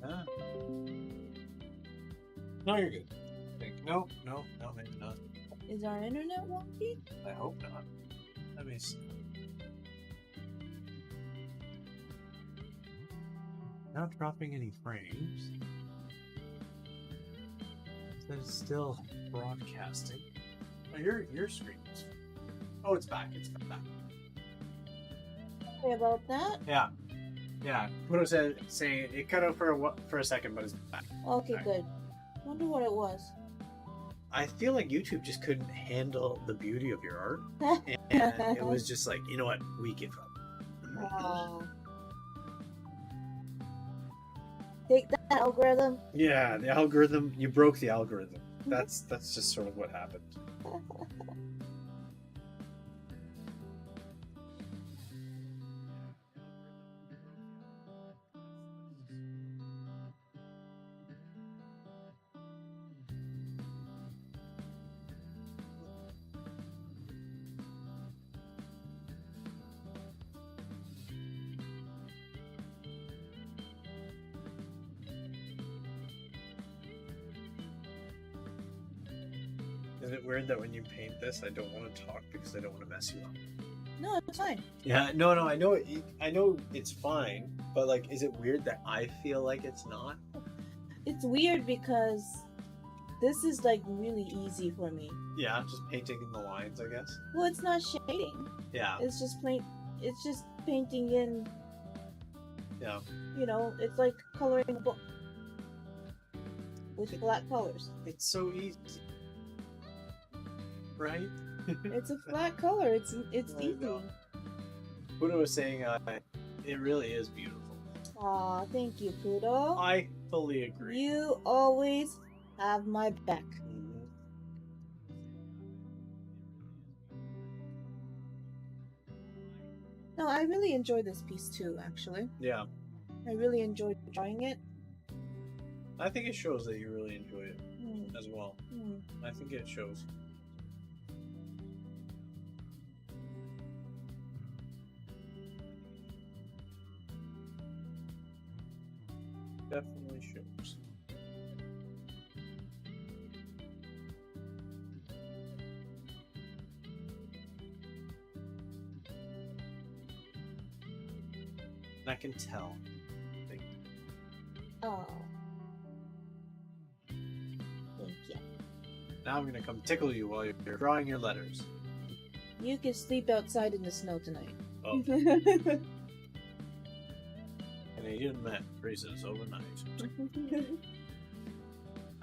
Speaker 3: Yeah. No, you're good. No, maybe not.
Speaker 1: Is our internet wonky?
Speaker 3: I hope not. Let me see. Not dropping any frames. It's still broadcasting. Oh, your screen is. Oh, it's back. It's back.
Speaker 1: Sorry about that.
Speaker 3: Yeah. What was saying? It cut out for a second, but it's back.
Speaker 1: Okay,
Speaker 3: Sorry.
Speaker 1: good. Wonder what it was.
Speaker 3: I feel like YouTube just couldn't handle the beauty of your art, and it was just like, you know what, we give up.
Speaker 1: Oh. Take that, algorithm.
Speaker 3: Yeah, the algorithm. You broke the algorithm. That's just sort of what happened. Is it weird that when you paint this, I don't want to talk because I don't want to mess you up?
Speaker 1: No, it's fine.
Speaker 3: Yeah, no, I know it's fine, but like, is it weird that I feel like it's not?
Speaker 1: It's weird because this is like really easy for me.
Speaker 3: Yeah, just painting in the lines, I guess.
Speaker 1: Well, it's not shading.
Speaker 3: Yeah,
Speaker 1: It's just It's just painting in.
Speaker 3: yeah.
Speaker 1: You know, it's like coloring a book with flat colors.
Speaker 3: It's so easy, right?
Speaker 1: It's a flat color. It's
Speaker 3: I
Speaker 1: easy.
Speaker 3: know. Buddha was saying, it really is beautiful.
Speaker 1: Aw, thank you, Poodle.
Speaker 3: I fully agree.
Speaker 1: You always have my back.
Speaker 3: Mhm.
Speaker 1: No, I really enjoyed this piece too, actually.
Speaker 3: Yeah,
Speaker 1: I really enjoyed drawing it.
Speaker 3: I think it shows that you really enjoy it
Speaker 1: Hmm.
Speaker 3: as well.
Speaker 1: Hmm.
Speaker 3: I think it shows. Definitely shows. I can tell. Like,
Speaker 1: Oh. Thank you.
Speaker 3: now I'm gonna come tickle you while you're drawing your letters.
Speaker 1: You can sleep outside in the snow tonight.
Speaker 3: Oh, Canadian man freezes overnight.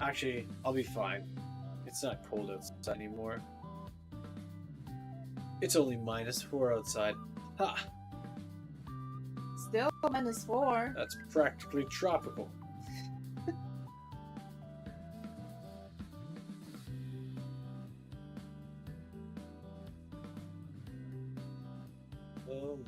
Speaker 3: Actually, I'll be fine. It's not cold outside anymore. It's only -4 outside. Ha!
Speaker 1: Still -4.
Speaker 3: That's practically tropical. Um,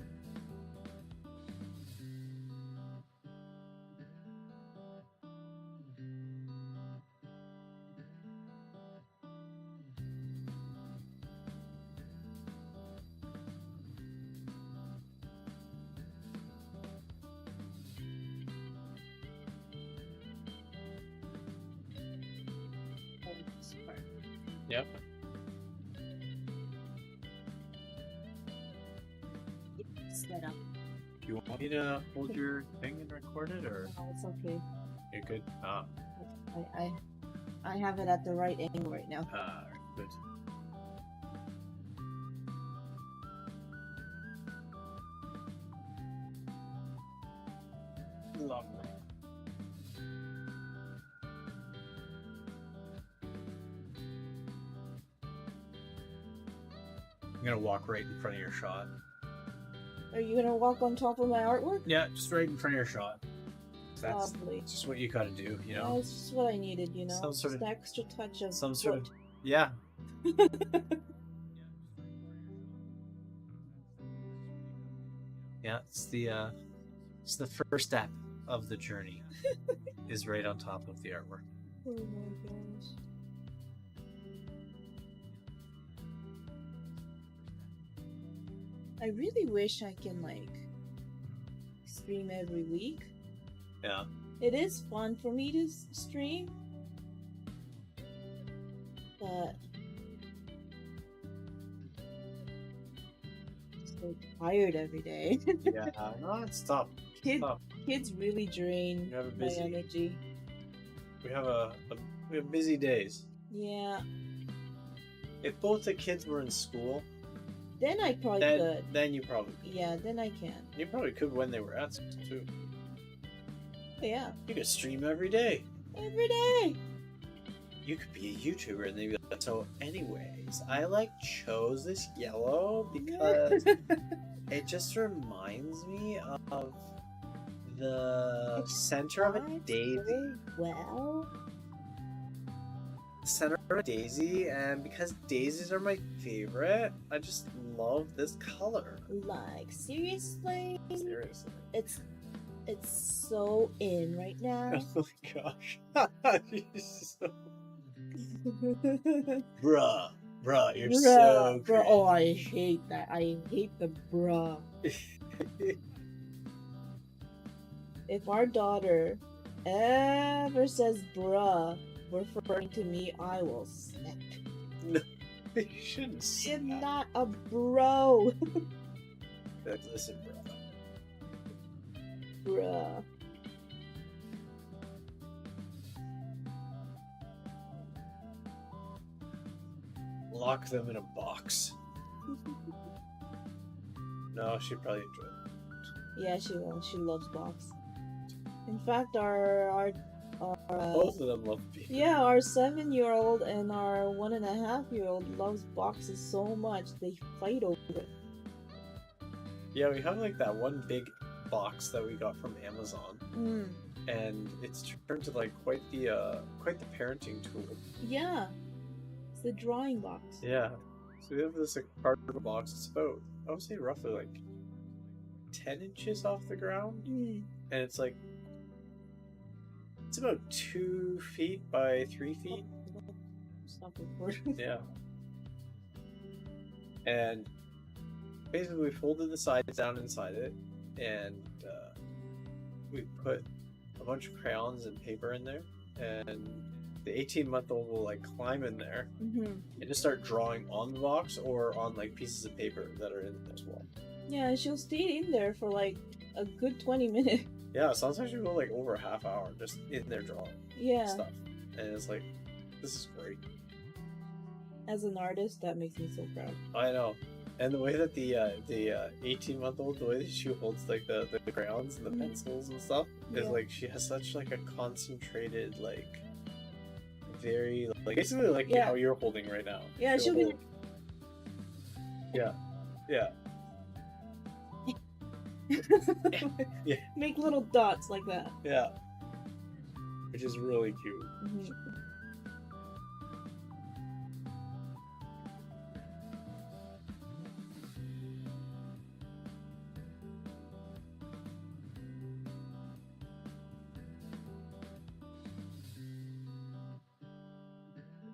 Speaker 3: Yep.
Speaker 1: Set up.
Speaker 3: You want me to hold your thing and record it, or
Speaker 1: No, it's okay.
Speaker 3: you're good? Ah,
Speaker 1: I have it at the right angle right now.
Speaker 3: good. Lovely. I'm gonna walk right in front of your shot.
Speaker 1: Are you gonna walk on top of my artwork?
Speaker 3: Yeah, just right in front of your shot. That's
Speaker 1: Probably.
Speaker 3: just what you gotta do, you know?
Speaker 1: That's just what I needed, you know?
Speaker 3: Some sort
Speaker 1: Just
Speaker 3: of-
Speaker 1: an extra touch of
Speaker 3: Some sort of
Speaker 1: foot.
Speaker 3: yeah. Yeah, it's the first step of the journey is right on top of the artwork.
Speaker 1: Oh my gosh. I really wish I can like stream every week.
Speaker 3: Yeah.
Speaker 1: It is fun for me to stream, but so tired every day.
Speaker 3: Yeah. No, it's tough.
Speaker 1: Kids,
Speaker 3: Tough.
Speaker 1: kids really drain
Speaker 3: You have a
Speaker 1: my
Speaker 3: busy
Speaker 1: energy.
Speaker 3: we have busy days.
Speaker 1: Yeah.
Speaker 3: If both the kids were in school,
Speaker 1: Then I probably could.
Speaker 3: then you probably could.
Speaker 1: Yeah, then I can.
Speaker 3: You probably could when they were at school too.
Speaker 1: Yeah.
Speaker 3: You could stream every day.
Speaker 1: Every day.
Speaker 3: You could be a YouTuber and they'd be like, so anyways, I chose this yellow because it just reminds me of the center of a daisy.
Speaker 1: Well,
Speaker 3: Center of a daisy, and because daisies are my favorite, I just love this color.
Speaker 1: like seriously,
Speaker 3: Seriously.
Speaker 1: it's so in right now.
Speaker 3: Oh my gosh. Bruh. Bruh, you're so
Speaker 1: bruh.
Speaker 3: great.
Speaker 1: Oh, I hate that. I hate the bruh. If our daughter ever says bruh referring to me, I will snap.
Speaker 3: You shouldn't say
Speaker 1: I'm
Speaker 3: that.
Speaker 1: not a bro.
Speaker 3: Listen, bruh.
Speaker 1: Bruh.
Speaker 3: Lock them in a box. No, she'd probably enjoy it.
Speaker 1: Yeah, she will. She loves box. In fact, our
Speaker 3: Both of them love beer.
Speaker 1: yeah, our 7-year-old and our 1.5-year-old loves boxes so much they fight over it.
Speaker 3: Yeah, we have like that one big box that we got from Amazon,
Speaker 1: Mm.
Speaker 3: and it's turned to like quite the parenting tool.
Speaker 1: Yeah, it's the drawing box.
Speaker 3: Yeah. So we have this like cardboard box. It's about, I would say, roughly like 10 inches off the ground,
Speaker 1: Mm.
Speaker 3: and it's like it's about 2 feet by 3 feet.
Speaker 1: Stop recording.
Speaker 3: Yeah. And basically, we folded the sides down inside it, and we put a bunch of crayons and paper in there, and the 18-month-old will like climb in there
Speaker 1: Mm-hmm.
Speaker 3: and just start drawing on the box or on like pieces of paper that are in there as well.
Speaker 1: Yeah, she'll stay in there for like a good 20 minutes.
Speaker 3: Yeah, sometimes you go like over a half hour just in there drawing
Speaker 1: Yeah,
Speaker 3: stuff, and it's like, this is great.
Speaker 1: as an artist, that makes me so proud.
Speaker 3: I know. And the way that the 18-month-old, the way that she holds like the crayons and the pencils and stuff is
Speaker 1: Yeah.
Speaker 3: like she has such like a concentrated like very like basically like
Speaker 1: Yeah.
Speaker 3: how you're holding right now.
Speaker 1: Yeah, she'll be.
Speaker 3: Yeah, yeah. Yeah.
Speaker 1: Make little dots like that.
Speaker 3: Yeah. Which is really cute.
Speaker 1: Mhm.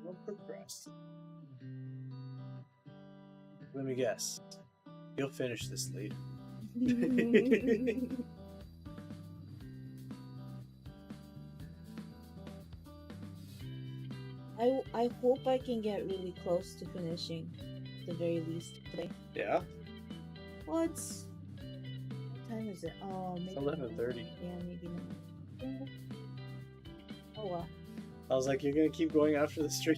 Speaker 3: Don't progress. Let me guess. You'll finish this later.
Speaker 1: I hope I can get really close to finishing, at the very least today.
Speaker 3: Yeah?
Speaker 1: What time is it? Oh, maybe
Speaker 3: 11:30.
Speaker 1: Yeah, maybe not. Oh well.
Speaker 3: I was like, you're gonna keep going after the stream?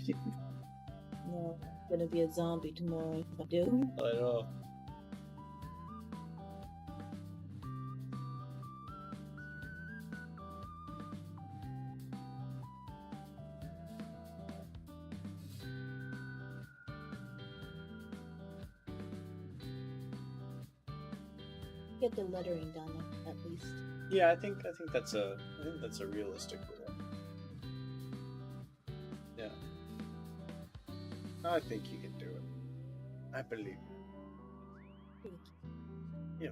Speaker 1: No, I'm gonna be a zombie tomorrow if I do.
Speaker 3: I know.
Speaker 1: Get the lettering done at least.
Speaker 3: Yeah, I think that's a realistic goal. Yeah. I think you can do it. I believe.
Speaker 1: Thank you.
Speaker 3: Yeah.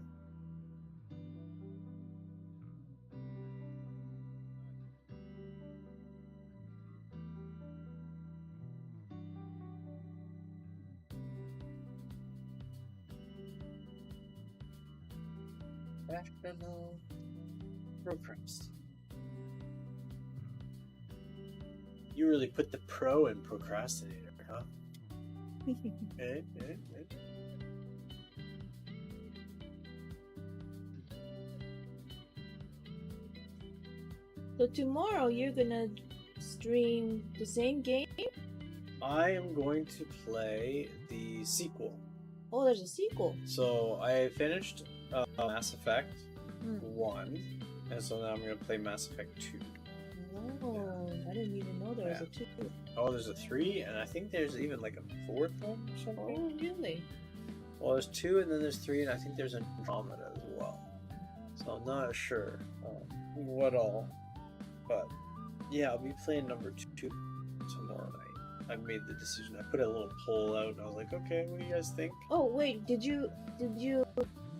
Speaker 3: Procrast. You really put the pro in procrastinator, huh? Eh.
Speaker 1: So tomorrow you're gonna stream the same game?
Speaker 3: I am going to play the sequel.
Speaker 1: Oh, there's a sequel.
Speaker 3: So I finished Mass Effect
Speaker 1: Hmm.
Speaker 3: 1, and so now I'm going to play Mass Effect 2.
Speaker 1: Oh, I didn't even know there was a 2.
Speaker 3: Oh, there's a 3, and I think there's even like a 4th one or something.
Speaker 1: Oh, really?
Speaker 3: Well, there's 2, and then there's 3, and I think there's Andromeda as well. So I'm not sure what all. But yeah, I'll be playing number 2 tomorrow night. I made the decision. I put a little poll out, and I was like, okay, what do you guys think?
Speaker 1: Oh, wait, did you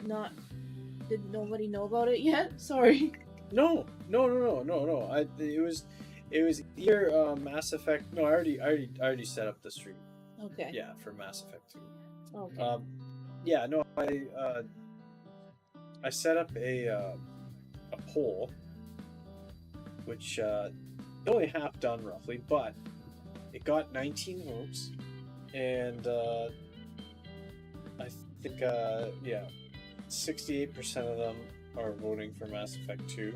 Speaker 1: not, did nobody know about it yet? Sorry.
Speaker 3: No. It was either Mass Effect. No, I already set up the stream.
Speaker 1: Okay.
Speaker 3: Yeah, for Mass Effect 2.
Speaker 1: Okay.
Speaker 3: Yeah, no, I set up a poll, which only half done roughly, but it got 19 votes, and I think 68% of them are voting for Mass Effect 2.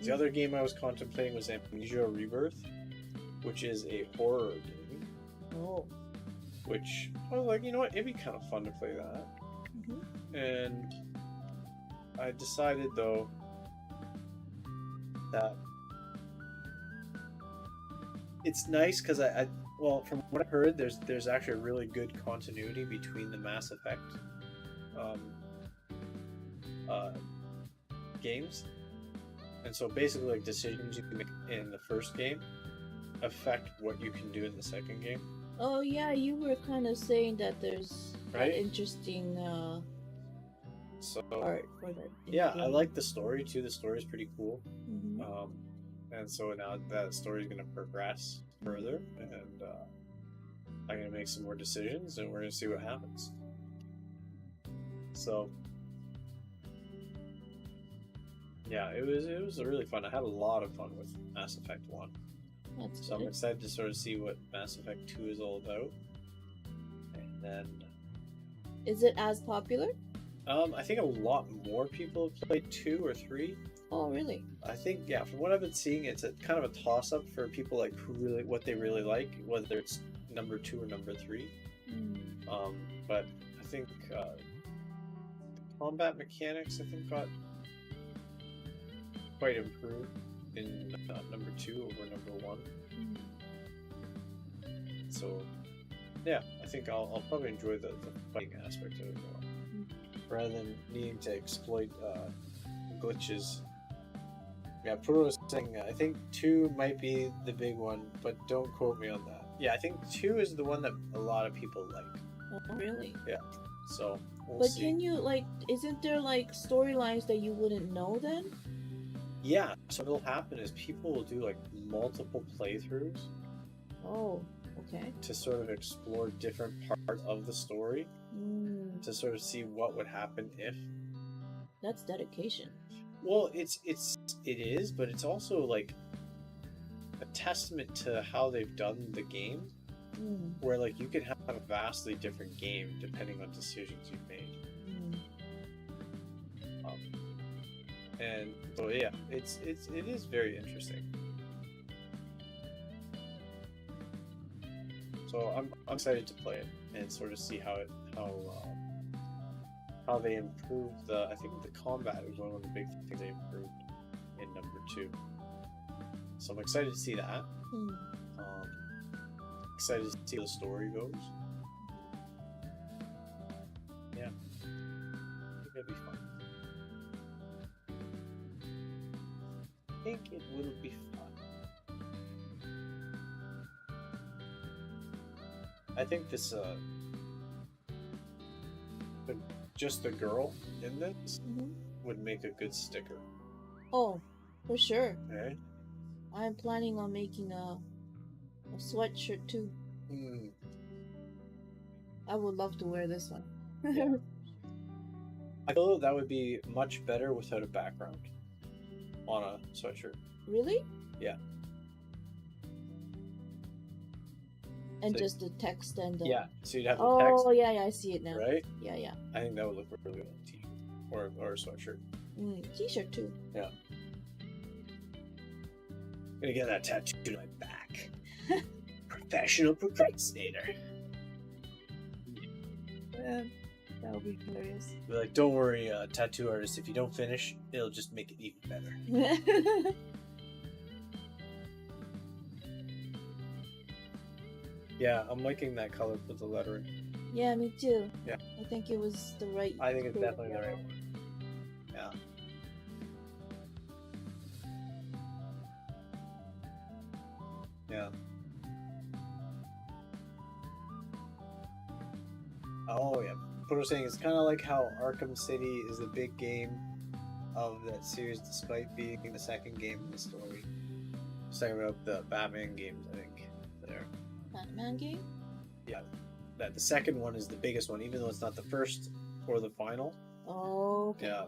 Speaker 3: The other game I was contemplating was Amnesia Rebirth, which is a horror game.
Speaker 1: Oh.
Speaker 3: Which I was like, you know what, it'd be kind of fun to play that.
Speaker 1: Mm-hmm.
Speaker 3: And I decided though that it's nice because well, from what I heard, there's actually a really good continuity between the Mass Effect games, and so basically, like, decisions you can make in the first game affect what you can do in the second game.
Speaker 1: Oh yeah, you were kind of saying that there's
Speaker 3: Right?
Speaker 1: an interesting
Speaker 3: So
Speaker 1: part for that.
Speaker 3: yeah, I like the story too. The story is pretty cool.
Speaker 1: Mm-hmm.
Speaker 3: And so now that story is going to progress further, and I'm going to make some more decisions, and we're going to see what happens. So yeah, it was really fun. I had a lot of fun with Mass Effect 1.
Speaker 1: That's
Speaker 3: So I'm
Speaker 1: good.
Speaker 3: excited to sort of see what Mass Effect 2 is all about. And then
Speaker 1: Is it as popular?
Speaker 3: I think a lot more people have played 2 or 3.
Speaker 1: Oh really?
Speaker 3: I think, yeah, from what I've been seeing, it's a kind of a toss-up for people like who really what they really like, whether it's number 2 or number 3.
Speaker 1: Mm.
Speaker 3: But I think combat mechanics, I think, got quite improved in number 2 over number 1.
Speaker 1: Mm.
Speaker 3: So yeah, I think I'll probably enjoy the fighting aspect of it more, rather than needing to exploit glitches. Yeah, Puro was saying I think 2 might be the big one, but don't quote me on that. Yeah, I think 2 is the one that a lot of people like.
Speaker 1: Oh, really?
Speaker 3: Yeah, so we'll
Speaker 1: But
Speaker 3: see.
Speaker 1: can you like? Isn't there like storylines that you wouldn't know then?
Speaker 3: Yeah, so what'll happen is people will do like multiple playthroughs
Speaker 1: Oh, okay.
Speaker 3: to sort of explore different parts of the story to sort of see what would happen if.
Speaker 1: That's dedication.
Speaker 3: Well, it is, but it's also like a testament to how they've done the game, where like you can have a vastly different game depending on decisions you've made. And so yeah, it is very interesting. So I'm excited to play it and sort of see how they improved I think the combat was one of the big things they improved in number 2. So I'm excited to see that. Excited to see how the story goes. Yeah, I think it'll be fun. I think it will be fun. I think this just the girl in this would make a good sticker.
Speaker 1: Oh, for sure.
Speaker 3: Okay.
Speaker 1: I'm planning on making a sweatshirt too. I would love to wear this one.
Speaker 3: Yeah. I feel that would be much better without a background on a sweatshirt.
Speaker 1: Really?
Speaker 3: Yeah.
Speaker 1: And
Speaker 3: So-
Speaker 1: just the text and the...
Speaker 3: Yeah, so you'd have the text,
Speaker 1: Oh, yeah, I see it now.
Speaker 3: right?
Speaker 1: Yeah.
Speaker 3: I think that would look really good on a t-shirt or a sweatshirt.
Speaker 1: T-shirt too.
Speaker 3: Yeah. Gonna get that tattoo on my back. Professional procrastinator.
Speaker 1: That would be hilarious.
Speaker 3: Be like, don't worry, tattoo artist. If you don't finish, it'll just make it even better. Yeah, I'm liking that color for the lettering.
Speaker 1: Yeah, me too.
Speaker 3: Yeah.
Speaker 1: I think it was the right...
Speaker 3: I think it's
Speaker 1: shade of
Speaker 3: definitely the right
Speaker 1: yellow.
Speaker 3: one. Yeah. Yeah. Oh yeah. What I was saying is kind of like how Arkham City is the big game of that series, despite being the second game in the story. Just talking about the Batman games, I think. There.
Speaker 1: Batman game?
Speaker 3: Yeah. That the second one is the biggest one, even though it's not the first or the final.
Speaker 1: Oh, okay.
Speaker 3: Yeah.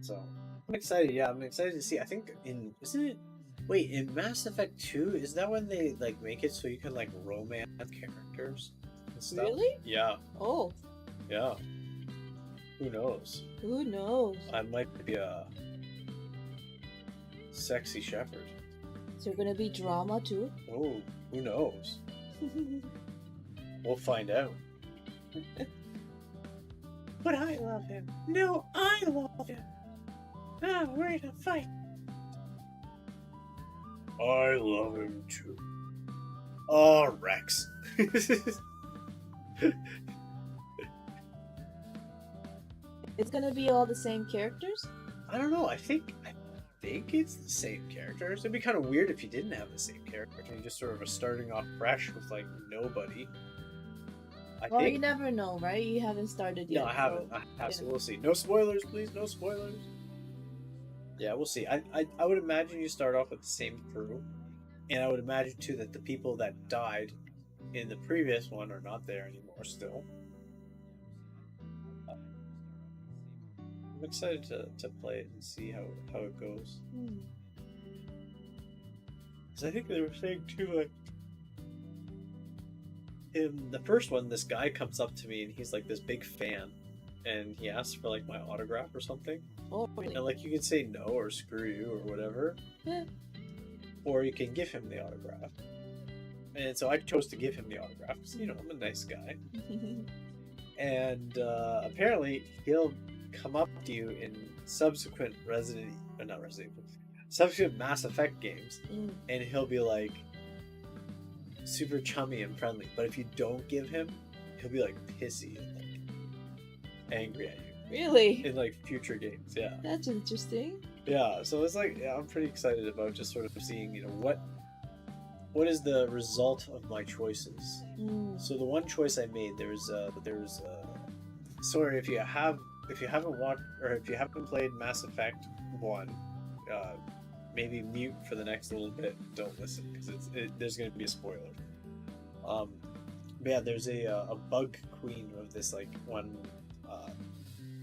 Speaker 3: So I'm excited. Yeah, I'm excited to see. I think in Mass Effect 2, is that when they like make it so you can like romance characters and stuff?
Speaker 1: Really?
Speaker 3: Yeah.
Speaker 1: Oh,
Speaker 3: Yeah. Who knows?
Speaker 1: who knows?
Speaker 3: I might be a sexy shepherd.
Speaker 1: Is there gonna be drama too?
Speaker 3: Oh, who knows? We'll find out. But I love him. No, I love him. Ah, we're gonna fight. I love him too. Oh, Rex.
Speaker 1: It's gonna be all the same characters?
Speaker 3: I don't know. I think it's the same characters. It'd be kind of weird if you didn't have the same character. You just sort of are starting off fresh with like nobody.
Speaker 1: Well, you never know, right? You haven't started yet.
Speaker 3: No, I haven't. So we'll see. No spoilers, please. No spoilers. Yeah, we'll see. I would imagine you start off with the same crew, and I would imagine too that the people that died in the previous one are not there anymore. Still, I'm excited to play it and see how it goes. Because I think they were saying too, like, in the first one, this guy comes up to me and he's like this big fan, and he asks for like my autograph or something.
Speaker 1: Oh, really?
Speaker 3: And like you can say no or screw you or whatever, or you can give him the autograph. And so I chose to give him the autograph because I'm a nice guy. And apparently he'll come up to you in subsequent subsequent Mass Effect games, and he'll be like, super chummy and friendly. But if you don't give him, he'll be like pissy and like angry at you
Speaker 1: Really?
Speaker 3: in like future games. Yeah.
Speaker 1: That's interesting.
Speaker 3: Yeah. So it's like, yeah, I'm pretty excited about just sort of seeing, what is the result of my choices. So the one choice I made, sorry if you haven't watched or if you haven't played Mass Effect 1, maybe mute for the next little bit. Don't listen because there's going to be a spoiler. But yeah, there's a bug queen of this like one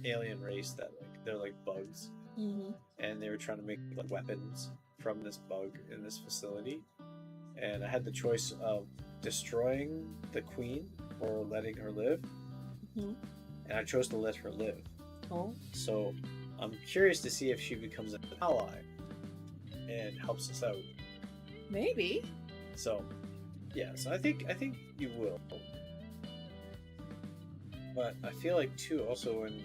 Speaker 3: alien race that like they're like bugs, and they were trying to make like weapons from this bug in this facility. And I had the choice of destroying the queen or letting her live, and I chose to let her live.
Speaker 1: Oh.
Speaker 3: So I'm curious to see if she becomes an ally and helps us out.
Speaker 1: Maybe.
Speaker 3: So yeah, so I think you will. But I feel like too also when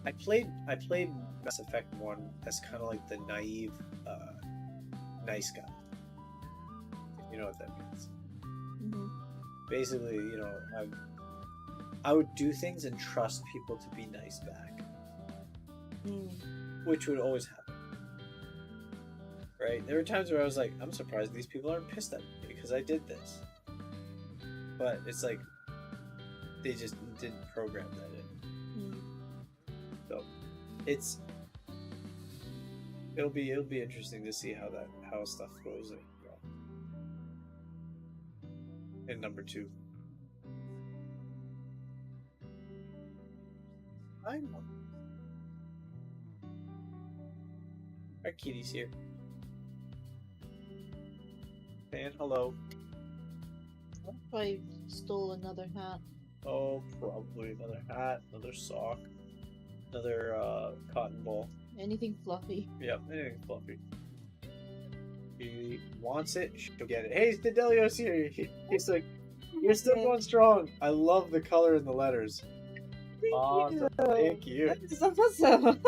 Speaker 3: I played Mass Effect 1 as kind of like the naive nice guy. You know what that means. Basically, I would do things and trust people to be nice back, which would always happen. Right? There were times where I was like, I'm surprised these people aren't pissed at me because I did this. But it's like they just didn't program that in. So it'll be interesting to see how stuff goes in number 2. Our kitty's here. And hello.
Speaker 1: I stole another hat.
Speaker 3: Oh, probably another hat, another sock, another cotton ball.
Speaker 1: Anything fluffy.
Speaker 3: Yep, anything fluffy. He wants it, she'll get it. Hey, Fidelio's here. He's like, you're still going strong. I love the color in the letters.
Speaker 1: Thank you.
Speaker 3: Thank you.
Speaker 1: That is awesome.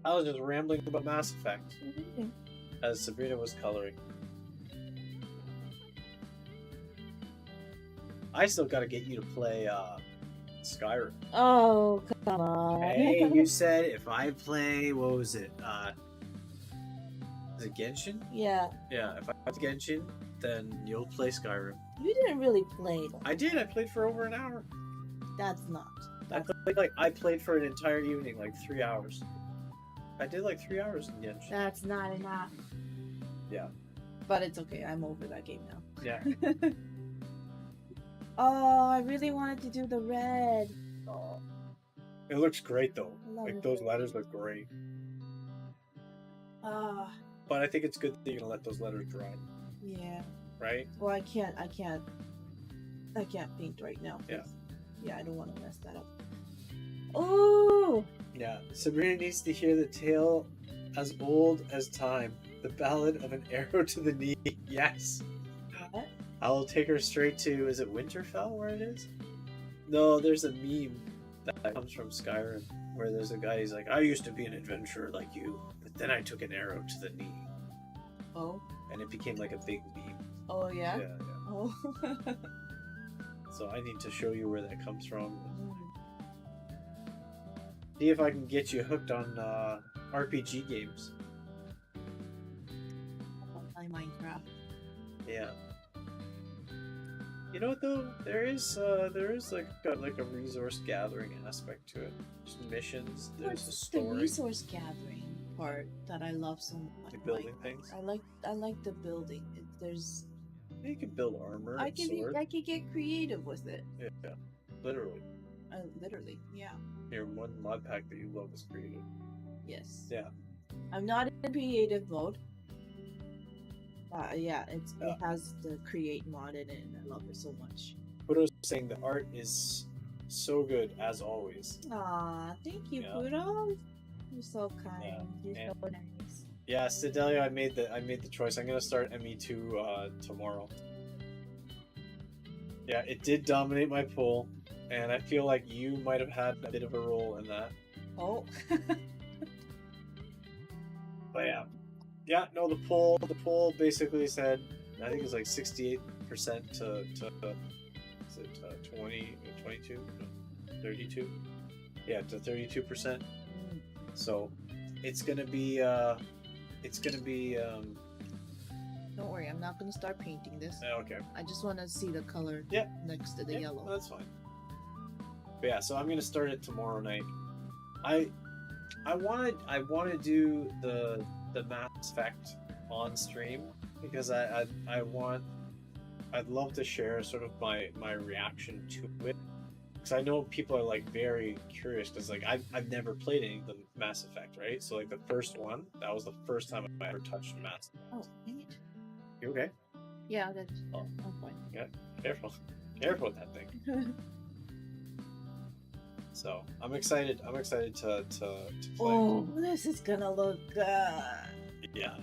Speaker 3: I was just rambling about Mass Effect as Sabrina was coloring. I still gotta get you to play Skyrim.
Speaker 1: Oh, come on.
Speaker 3: Hey, you said if I play, what was it? Is it Genshin?
Speaker 1: Yeah.
Speaker 3: Yeah, if I have Genshin, then you'll play Skyrim.
Speaker 1: You didn't really play.
Speaker 3: I did. I played for over an hour.
Speaker 1: That's not.
Speaker 3: I played for an entire evening, like 3 hours. I did like 3 hours in Genshin.
Speaker 1: That's not enough.
Speaker 3: Yeah.
Speaker 1: But it's okay. I'm over that game now.
Speaker 3: Yeah.
Speaker 1: Oh, I really wanted to do the red.
Speaker 3: Oh. It looks great though.
Speaker 1: Love
Speaker 3: Like
Speaker 1: it.
Speaker 3: those letters look great. But I think it's good that you're gonna let those letters dry,
Speaker 1: Yeah.
Speaker 3: right?
Speaker 1: Well, I can't paint right now.
Speaker 3: Yeah.
Speaker 1: Yeah, I don't want to mess that up. Oh.
Speaker 3: Yeah. Sabrina needs to hear the tale as old as time. The ballad of an arrow to the knee. Yes.
Speaker 1: What?
Speaker 3: I will take her straight to, is it Winterfell where it is? No, there's a meme that comes from Skyrim where there's a guy, he's like, I used to be an adventurer like you, but then I took an arrow to the knee.
Speaker 1: Oh.
Speaker 3: And it became like a big meme.
Speaker 1: Oh yeah.
Speaker 3: Yeah.
Speaker 1: Oh.
Speaker 3: So I need to show you where that comes from. See if I can get you hooked on RPG games.
Speaker 1: Play Minecraft.
Speaker 3: Yeah. You know what though? There is like a resource gathering aspect to it. There's missions. There's a
Speaker 1: What's
Speaker 3: story.
Speaker 1: the resource gathering part that I love so much?
Speaker 3: Like building things.
Speaker 1: I like the building. There's.
Speaker 3: You can build armor.
Speaker 1: I
Speaker 3: and
Speaker 1: can
Speaker 3: sword.
Speaker 1: get creative with it.
Speaker 3: Yeah, literally.
Speaker 1: Literally, yeah.
Speaker 3: Your one mod pack that you love is creative.
Speaker 1: Yes.
Speaker 3: Yeah.
Speaker 1: I'm not in creative mode. Yeah, it has the create mod in it, and I love it so much.
Speaker 3: Kudo's saying the art is so good as always.
Speaker 1: Aw, thank you,
Speaker 3: Yeah.
Speaker 1: Kudo. You're so kind.
Speaker 3: Yeah,
Speaker 1: You're
Speaker 3: and-
Speaker 1: so nice.
Speaker 3: Yeah, Sedelia, I made the choice. I'm gonna start ME2 tomorrow. Yeah, it did dominate my pool, and I feel like you might have had a bit of a role in that.
Speaker 1: Oh.
Speaker 3: But yeah, Yeah, no, the poll basically said, I think it's like 68% to is it 20, 22, no, 32? Yeah, to 32%. So it's gonna be
Speaker 1: Don't worry, I'm not gonna start painting this.
Speaker 3: okay.
Speaker 1: I just want to see the color
Speaker 3: Yeah.
Speaker 1: next to the yellow.
Speaker 3: That's fine. But yeah, so I'm gonna start it tomorrow night. I want to do the Mass Effect on stream because I'd love to share sort of my reaction to it, because I know people are like very curious, because like I've never played any of the Mass Effect, right? So like the first one, that was the first time I ever touched Mass Effect.
Speaker 1: Oh, dang it.
Speaker 3: You okay?
Speaker 1: Yeah, that's
Speaker 3: Oh.
Speaker 1: I'm fine.
Speaker 3: Yeah, careful with that thing. So I'm excited to play.
Speaker 1: Oh, this is gonna look good.
Speaker 3: Yeah.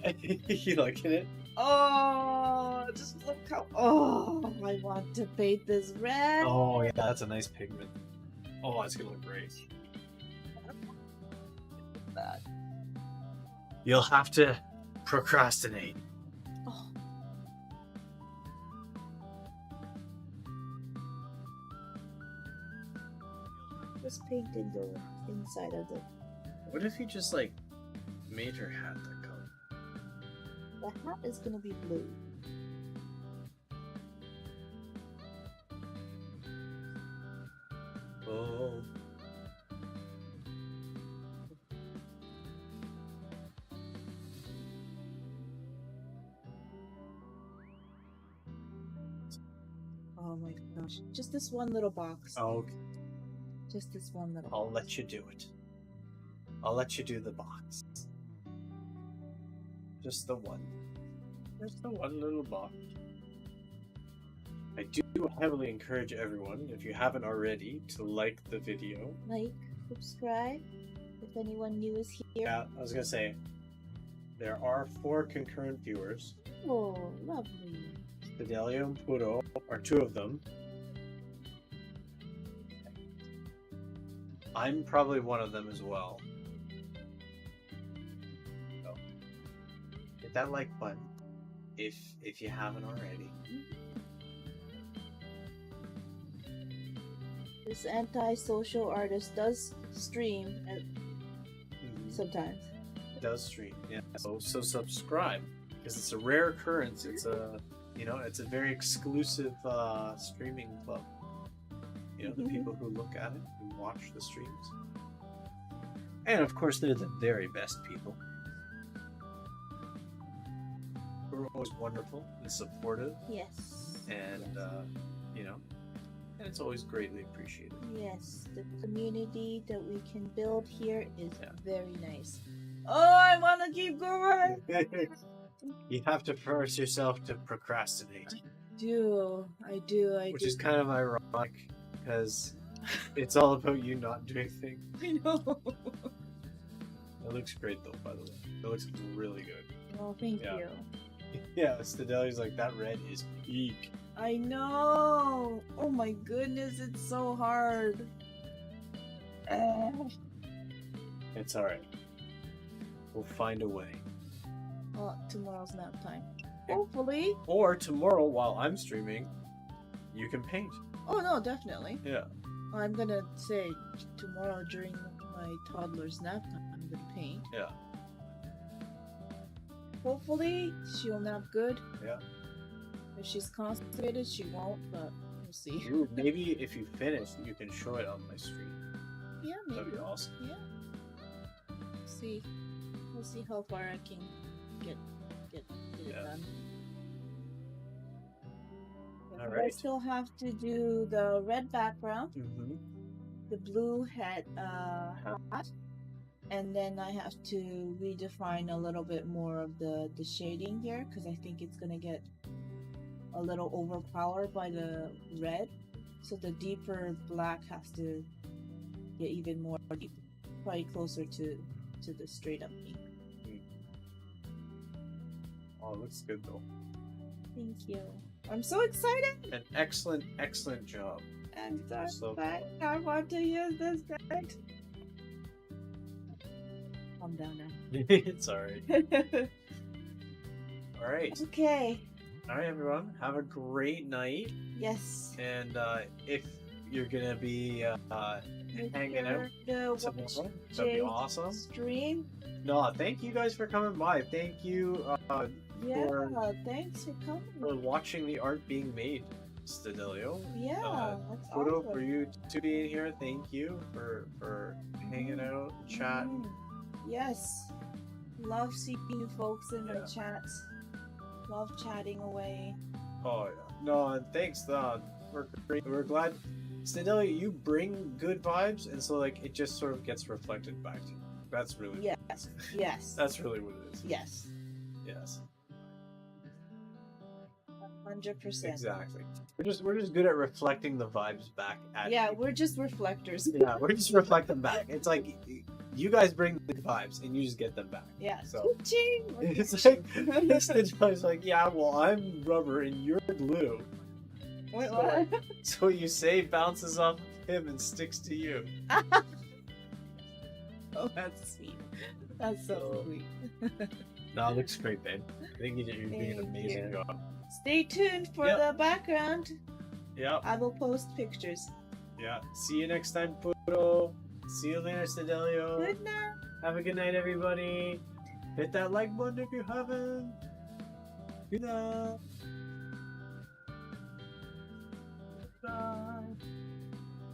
Speaker 3: You liking it?
Speaker 1: Oh, just look how. Oh, I want to paint this red.
Speaker 2: Oh yeah, that's a nice pigment. Oh, it's gonna look great.
Speaker 1: That.
Speaker 2: You'll have to procrastinate.
Speaker 1: Oh. Just painted the inside of the.
Speaker 3: What if you just like made her hat that color?
Speaker 1: The hat is gonna be blue.
Speaker 3: Oh.
Speaker 1: Oh my gosh. Just this one little box.
Speaker 3: Oh,
Speaker 1: Just this one little
Speaker 3: I'll let you do it. I'll let you do the box. Just the one. Just the one little box. I do heavily encourage everyone, if you haven't already, to like the video.
Speaker 1: Like, subscribe, if anyone new is here.
Speaker 3: Yeah, I was gonna say, there are 4 concurrent viewers.
Speaker 1: Oh, lovely.
Speaker 3: Fidelio and Puro are 2 of them. I'm probably one of them as well. So, hit that like button if you haven't already.
Speaker 1: This anti-social artist does stream sometimes.
Speaker 3: It does stream, yeah. So subscribe, because it's a rare occurrence. It's a it's a very exclusive streaming club. You know, the people who look at it, who watch the streams. And of course, they're the very best people. Who are always wonderful and supportive,
Speaker 1: Yes.
Speaker 3: and
Speaker 1: yes.
Speaker 3: And it's always greatly appreciated.
Speaker 1: Yes, the community that we can build here is
Speaker 3: Yeah.
Speaker 1: very nice. Oh, I want to keep going.
Speaker 3: You have to force yourself to procrastinate.
Speaker 1: I do.
Speaker 3: Which is kind of ironic, because it's all about you not doing things.
Speaker 1: I know.
Speaker 3: It looks great though, by the way. It looks really good.
Speaker 1: Oh, thank
Speaker 3: Yeah.
Speaker 1: you.
Speaker 3: Yeah, Stadeli's like, that red is peak.
Speaker 1: I know. Oh my goodness, it's so hard.
Speaker 3: It's alright. We'll find a way.
Speaker 1: Well, tomorrow's nap time. Hopefully.
Speaker 3: Or tomorrow, while I'm streaming, you can paint.
Speaker 1: Oh no, definitely.
Speaker 3: Yeah.
Speaker 1: I'm gonna say tomorrow during my toddler's nap time, I'm gonna paint.
Speaker 3: Yeah.
Speaker 1: Hopefully, she'll nap good.
Speaker 3: Yeah.
Speaker 1: If she's constipated, she won't, but we'll see.
Speaker 3: Ooh, maybe if you finish, you can show it on my stream.
Speaker 1: Yeah, maybe.
Speaker 3: That'd be awesome.
Speaker 1: Yeah. See. We'll see how far I can get it
Speaker 3: Yeah.
Speaker 1: done.
Speaker 3: All
Speaker 1: I
Speaker 3: right.
Speaker 1: still have to do the red background,
Speaker 3: Mm-hmm.
Speaker 1: the blue hat, hat, and then I have to redefine a little bit more of the shading here, because I think it's gonna get a little overpowered by the red. So the deeper black has to get even more deep, probably closer to the straight up pink.
Speaker 3: Oh, it looks good though.
Speaker 1: Thank you. I'm so excited.
Speaker 3: An excellent, excellent job.
Speaker 1: I'm so
Speaker 3: So-
Speaker 1: excited. I want to use this guy. Calm down now.
Speaker 3: It's alright. All right.
Speaker 1: Okay.
Speaker 3: All right, everyone. Have a great night.
Speaker 1: Yes.
Speaker 3: And if you're gonna be hanging out tomorrow, that'd be awesome.
Speaker 1: Stream.
Speaker 3: No, thank you guys for coming by. Thank you
Speaker 1: Thanks for coming.
Speaker 3: for watching the art being made, Stadelio.
Speaker 1: Yeah, that's
Speaker 3: Photo
Speaker 1: awesome.
Speaker 3: for you to being here. Thank you for hanging out, chatting.
Speaker 1: Yes. Love seeing you folks in
Speaker 3: Yeah.
Speaker 1: the chats. Love chatting away.
Speaker 3: Oh yeah. No, and thanks. We're glad, Stadelio. You bring good vibes, and so like it just sort of gets reflected back to you. That's really
Speaker 1: Yes. Yes.
Speaker 3: That's really what it is.
Speaker 1: Yes.
Speaker 3: Yes.
Speaker 1: 100%.
Speaker 3: Exactly. We're just good at reflecting the vibes back at
Speaker 1: Yeah,
Speaker 3: people.
Speaker 1: we're just reflectors.
Speaker 3: Yeah, we're just reflecting back. It's like you guys bring the vibes and you just get them back.
Speaker 1: Yeah.
Speaker 3: So
Speaker 1: Ching!
Speaker 3: it's like it's like, yeah, well, I'm rubber and you're glue.
Speaker 1: Wait,
Speaker 3: So,
Speaker 1: what?
Speaker 3: So you say bounces off of him and sticks to you.
Speaker 1: Oh, that's sweet. That's so sweet.
Speaker 3: No, it looks great, babe. I think you're doing an
Speaker 1: Thank
Speaker 3: amazing
Speaker 1: you.
Speaker 3: job.
Speaker 1: Stay tuned for
Speaker 3: Yep.
Speaker 1: the background.
Speaker 3: Yep.
Speaker 1: I will post pictures.
Speaker 3: Yeah. See you next time, Puro. See you later, Stadelio.
Speaker 1: Good night.
Speaker 3: Have a good night, everybody. Hit that like button if you haven't. Good night. Bye.